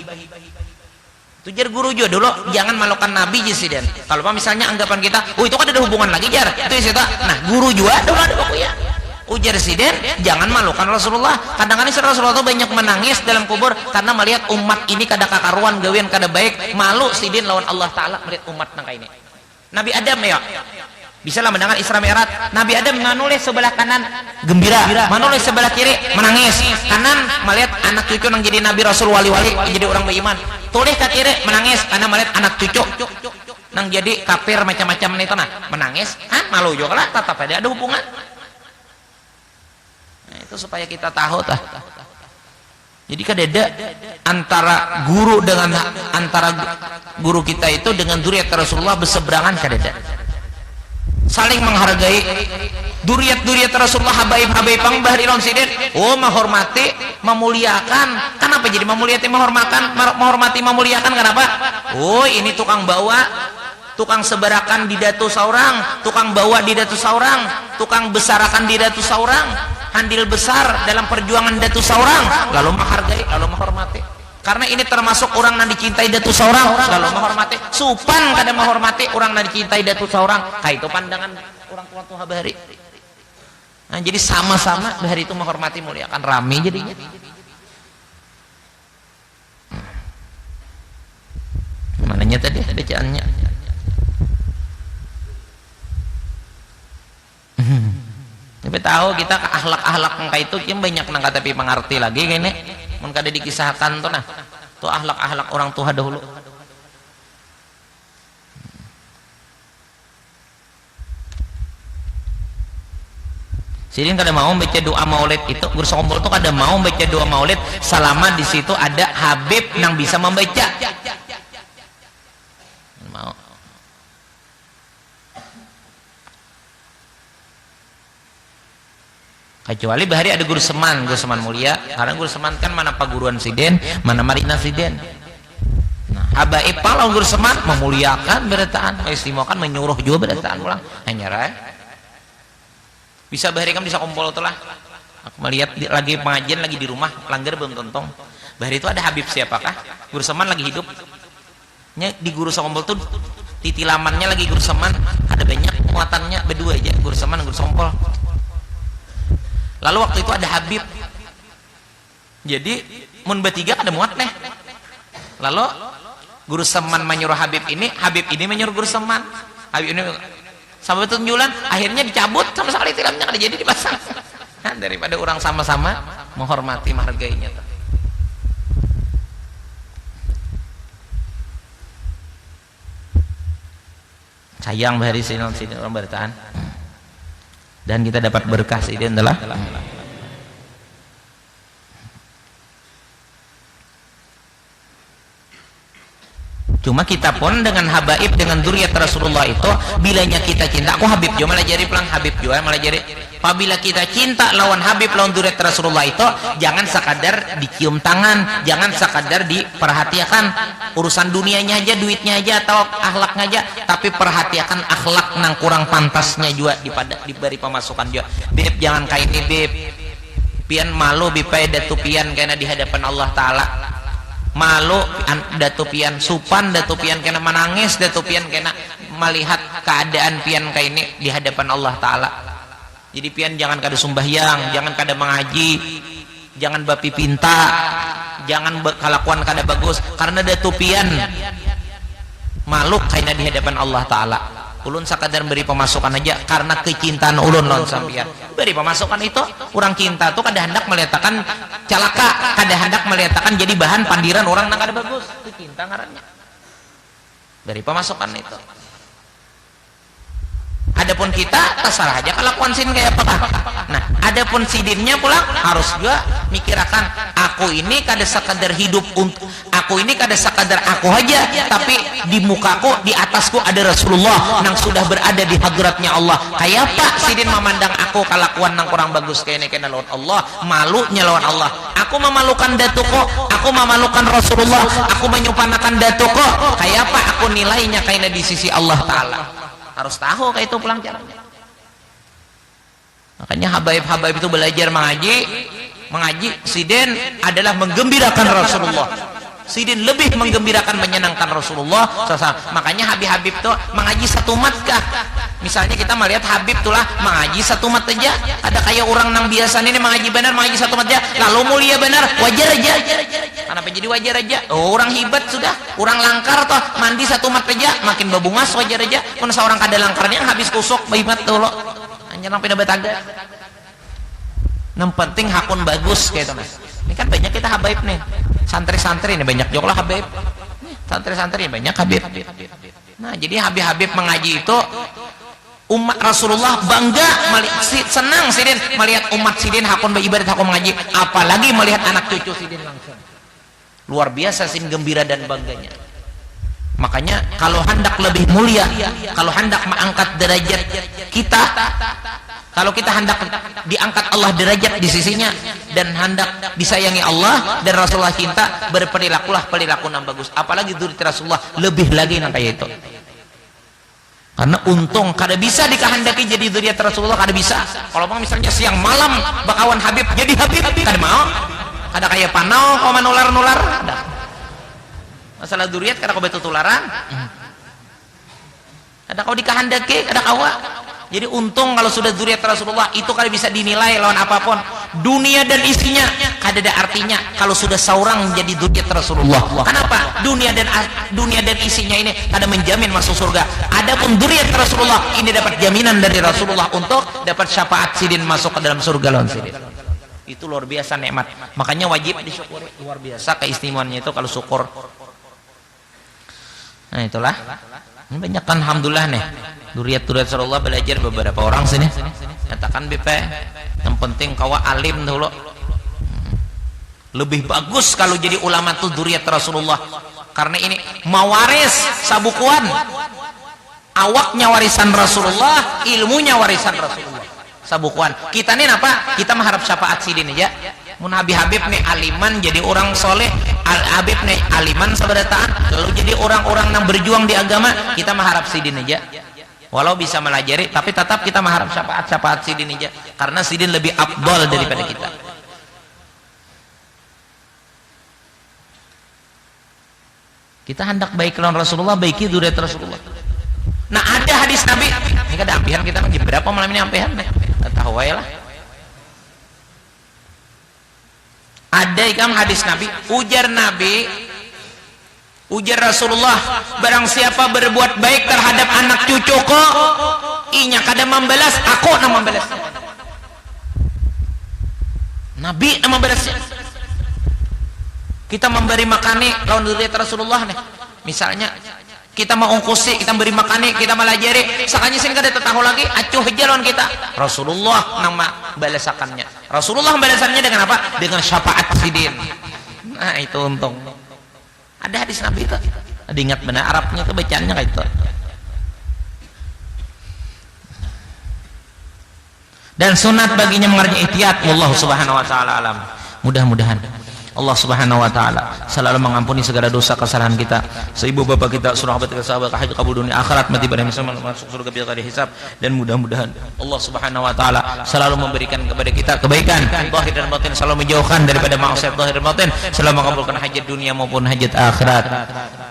Tujar guru juga dulu jangan malukan Nabi Jisiden. Kalau misalnya anggapan kita, itu kan ada hubungan lagi jar. Itu sih nah guru juga dulu ada buku ya. Ujar Siden jangan malukan Rasulullah. Kadang-kadang Rasulullah itu banyak menangis dalam kubur karena melihat umat ini kada kakaruan gawean kada baik. Malu Sidin lawan Allah Taala melihat umat nang ini. Nabi Adam ya. Bisa lah mendengar Isra Mi'raj. Nabi Adam menulis sebelah kanan gembira, menulis sebelah kiri menangis. Kanan melihat anak cucu nang jadi nabi rasul wali-wali jadi orang beriman. Tulis ke kiri menangis karena melihat anak cucu nang jadi kafir macam-macam itu nah menangis. Malu juga lah tetap ada hubungan. Nah, itu supaya kita tahu tah. Jadi kadeda antara guru kita itu dengan zuriat Rasulullah berseberangan kadeda. Saling menghargai duriat Rasulullah habaib pang bahri lawan sidin menghormati memuliakan. Kenapa jadi menghormati memuliakan kenapa? Ini tukang bawa tukang sebarakan di datu saurang, tukang bawa di datu saurang, tukang besarakan di datu saurang, andil besar dalam perjuangan datu saurang, lalu menghargai lalu menghormati. Karena ini termasuk orang yang dicintai datu seorang lalu menghormati. Supan kada menghormati orang yang dicintai datu seorang. Itu pandangan orang tua bahari. Nah, jadi sama-sama bahari itu menghormati muliakan rame jadinya. Mananya tadi bacaannya. Tapi tahu kita akhlak-akhlak kayak itu yang banyak nang tapi mengerti lagi gini. Mun kada dikisahkan tuh nah tuh akhlak orang tua dahulu. Sidin kada mau baca doa maulid itu guru sakumpul tuh kada mau baca doa maulid selama di situ ada habib yang bisa membaca. Mau. Kecuali bahari ada guru seman mulia karena guru seman kan mana paguruan Sidin mana marina Sidin. Nah habaib kalau guru seman memuliakan berataan istimewakan menyuruh juga berataan ulang hanya bisa bahari kan bisa kumpul tuh lah. Aku melihat lagi pengajian lagi di rumah langgar belum tontong bahari itu ada habib siapakah guru seman lagi hidup di guru sakumpul tuh titilamannya lagi guru seman ada banyak muatannya berdua aja guru seman dan guru sakumpul. Lalu waktu itu ada habib. Jadi mun bertiga ada muat nih. Lalu guru seman menyuruh habib ini menyuruh guru seman. Habib ini sampai tunjulan akhirnya dicabut sama sekali tilamnya kada jadi dipasang. Nah, daripada orang sama-sama menghormati menghargainya. Sayang bahari sini orang bertahan. Dan kita dapat berkah ini adalah cuma kita pun dengan habaib dengan zuriat Rasulullah itu bilanya kita cinta aku habib juga malah jadi pelang habib juga malah jadi
Apabila kita cinta lawan Habib, lawan zuriat Rasulullah itu, jangan sekadar dicium tangan, jangan sekadar diperhatikan urusan dunianya aja, duitnya aja, atau akhlaknya aja, tapi perhatikan akhlak nang kurang pantasnya juga diberi pemasukan juga. Beb, jangan kayak ini beb, pian malu bipai datu pian karena di hadapan Allah Ta'ala, malu datu pian, supan datu pian kena menangis, datu pian kena melihat keadaan pian kayak ini di hadapan Allah Ta'ala. Jadi pian jangan kada sumbahyang, jangan kada mengaji, jangan bapi pinta, jangan kelakuan kada bagus, karena datu pian malu kayaknya di hadapan Allah Ta'ala. Ulun sakadar beri pemasukan aja karena kecintaan ulun lawan sampian. Beri pemasukan itu, orang cinta tuh kada hendak melihatkan celaka, kada hendak melihatkan jadi bahan pandiran orang nang kada bagus. Itu cinta ngarannya. Beri pemasukan itu. Adapun kita terserah aja kelakuan sin kayak apa. Nah, adapun sidinnya pulang harus juga mikirakan, aku ini kada sekadar hidup untuk aku ini, kada sekadar aku aja, tapi di mukaku, di atasku ada Rasulullah yang sudah berada di hadratnya Allah. Kayak apa sidin memandang aku kelakuan nang kurang bagus kayak ini lawan Allah, malunya lawan Allah. Aku memalukan datuku, aku memalukan Rasulullah, aku menyumpanakan datuku. Kayak apa aku nilainya kayak di sisi Allah Ta'ala. Harus tahu kayak itu pulang caranya. Makanya habaib-habaib itu belajar mengaji sidin adalah menggembirakan Rasulullah. Sidin lebih menggembirakan, menyenangkan Rasulullah. Makanya Habib tuh mengaji satu mat kah? Misalnya kita melihat Habib tuh lah mengaji satu mat aja. Ada kayak orang nang biasa ini mengaji benar, mengaji satu mat aja, lalu mulia benar, wajar aja. Kenapa jadi wajar aja? Oh, orang hebat sudah, orang langkar toh mandi satu mat aja, makin babungas wajar aja. Pun seorang kada langkarnya habis kusuk bayimat tuh lo. Hanya sampai dapat agak. Yang penting hakun bagus kayak itu mas. Ini kan banyak kita habaib nih, santri-santri ini banyak juga lah habaib. Santri-santri banyak habib. Nah jadi habib-habib mengaji itu umat Rasulullah bangga, senang sidin melihat umat sidin hakun beribadat, hakun mengaji, apalagi melihat anak cucu sidin langsung. Luar biasa sin gembira dan bangganya. Makanya kalau hendak lebih mulia, kalau hendak mengangkat derajat kita, kalau kita hendak diangkat Allah derajat di sisinya dan hendak disayangi Allah dan Rasulullah cinta, berperilakulah perilaku yang bagus. Apalagi zuriat Rasulullah lebih lagi nang kayak itu. Karena untung kada bisa dikehendaki jadi zuriat Rasulullah, kada bisa. Kalau bang misalnya siang malam bakawan Habib jadi Habib, kada mau. Kada kayak panau kau menular-nular. Ada. Masalah zuriat kada kau betul tularan. Kada kau dikehendaki, kada kau. Jadi untung kalau sudah zuriat Rasulullah itu kada bisa dinilai lawan apapun. Dunia dan isinya kada ada artinya kalau sudah seorang jadi zuriat Rasulullah. Kenapa? Dunia dan isinya ini kada menjamin masuk surga. Adapun zuriat Rasulullah ini dapat jaminan dari Rasulullah untuk dapat syafaat sidin masuk ke dalam surga lawan sidin. Itu luar biasa nikmat. Makanya wajib disyukuri. Luar biasa keistimewaannya itu kalau syukur. Nah itulah. Ini banyak kan alhamdulillah nih. Zuriat Rasulullah belajar beberapa orang sini. Katakan BP, yang penting kawa alim dulu. Lebih bagus kalau jadi ulama tuh zuriat Rasulullah. Karena ini mawaris sabukuan. Awaknya warisan Rasulullah, ilmunya warisan Rasulullah. Sabukuan. Kita nih apa? Kita mengharap syafaat sidin aja. Mun Habib nih aliman jadi orang soleh, Habib nih aliman sabadataan, lalu jadi orang-orang yang berjuang di agama, kita mengharap sidin aja. Walau bisa melajari, tapi tetap kita mengharap syafaat sidin aja, karena sidin lebih afdal daripada kita. Kita hendak baik lawan Rasulullah, baiki zuriat Rasulullah. Nah ada hadis Nabi, ini kada ampihan kita berapa malam ini ampihan? Tahu aja lah. Ada ikam hadis Nabi, ujar Rasulullah, barang siapa berbuat baik terhadap anak cucuku, inya kada membalas, aku nak membalas. Nabi nak membalasnya. Kita memberi makani lawan zuriat Rasulullah nih. Misalnya kita mau ongkosi, kita beri makani, kita melajari, sakanya sing kada tahu lagi, acuh aja lawan kita. Rasulullah nama balasakannya. Rasulullah balasannya dengan apa? Dengan syafaat sidin. Nah itu untung. Ada hadis Nabi itu. Ada ingat benar Arabnya itu bacaannya kayak itu. dan sunat baginya mengerjakan ihtiyat. Wallahu subhanahu wa ta'ala alam. Mudah-mudahan Allah subhanahu wa ta'ala selalu mengampuni segala dosa kesalahan kita, seibu bapak kita, sahabat kita, sahabat haji kabul dunia akhirat, mati pada masuk surga bila ada hisab. Dan mudah-mudahan Allah subhanahu wa ta'ala selalu memberikan kepada kita kebaikan zahir dan batin, selalu menjauhkan daripada maksiat zahir dan batin, selalu mengabulkan hajat dunia maupun hajat akhirat.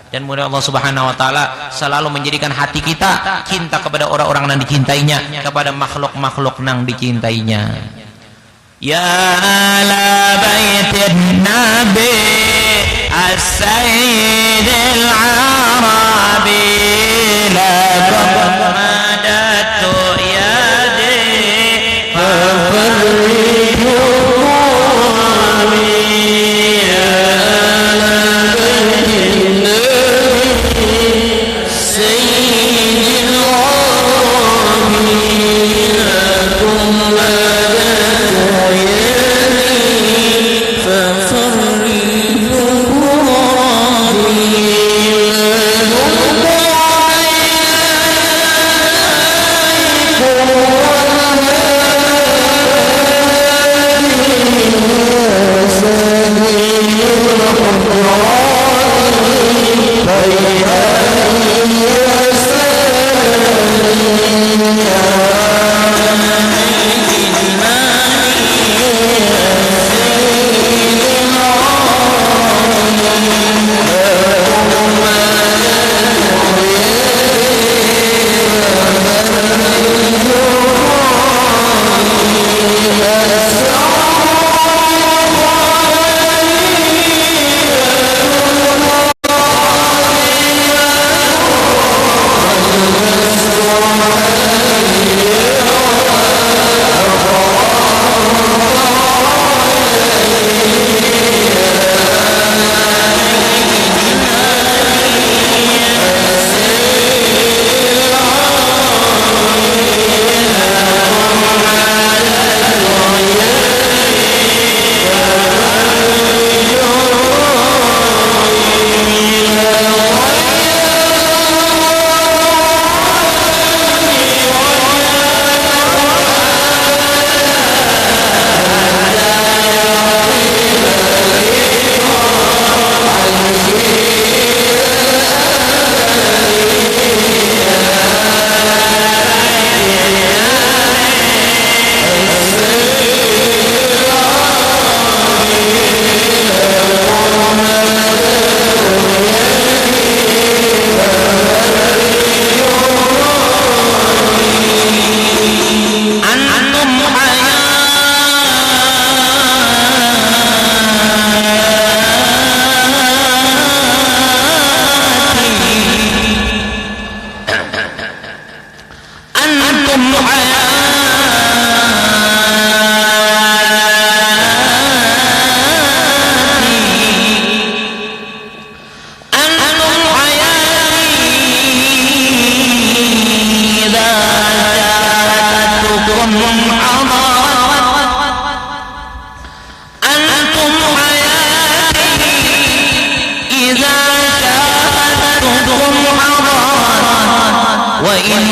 Dan mudah Allah subhanahu wa ta'ala selalu menjadikan hati kita cinta kepada orang-orang yang dicintainya, kepada makhluk-makhluk yang dicintainya. Ya ala baitin nabi as-sayyid al-arabi lakum madatu yadi fafarrihu amin. Ya ala baitin nabi as-sayyid al-arabi lakum وإن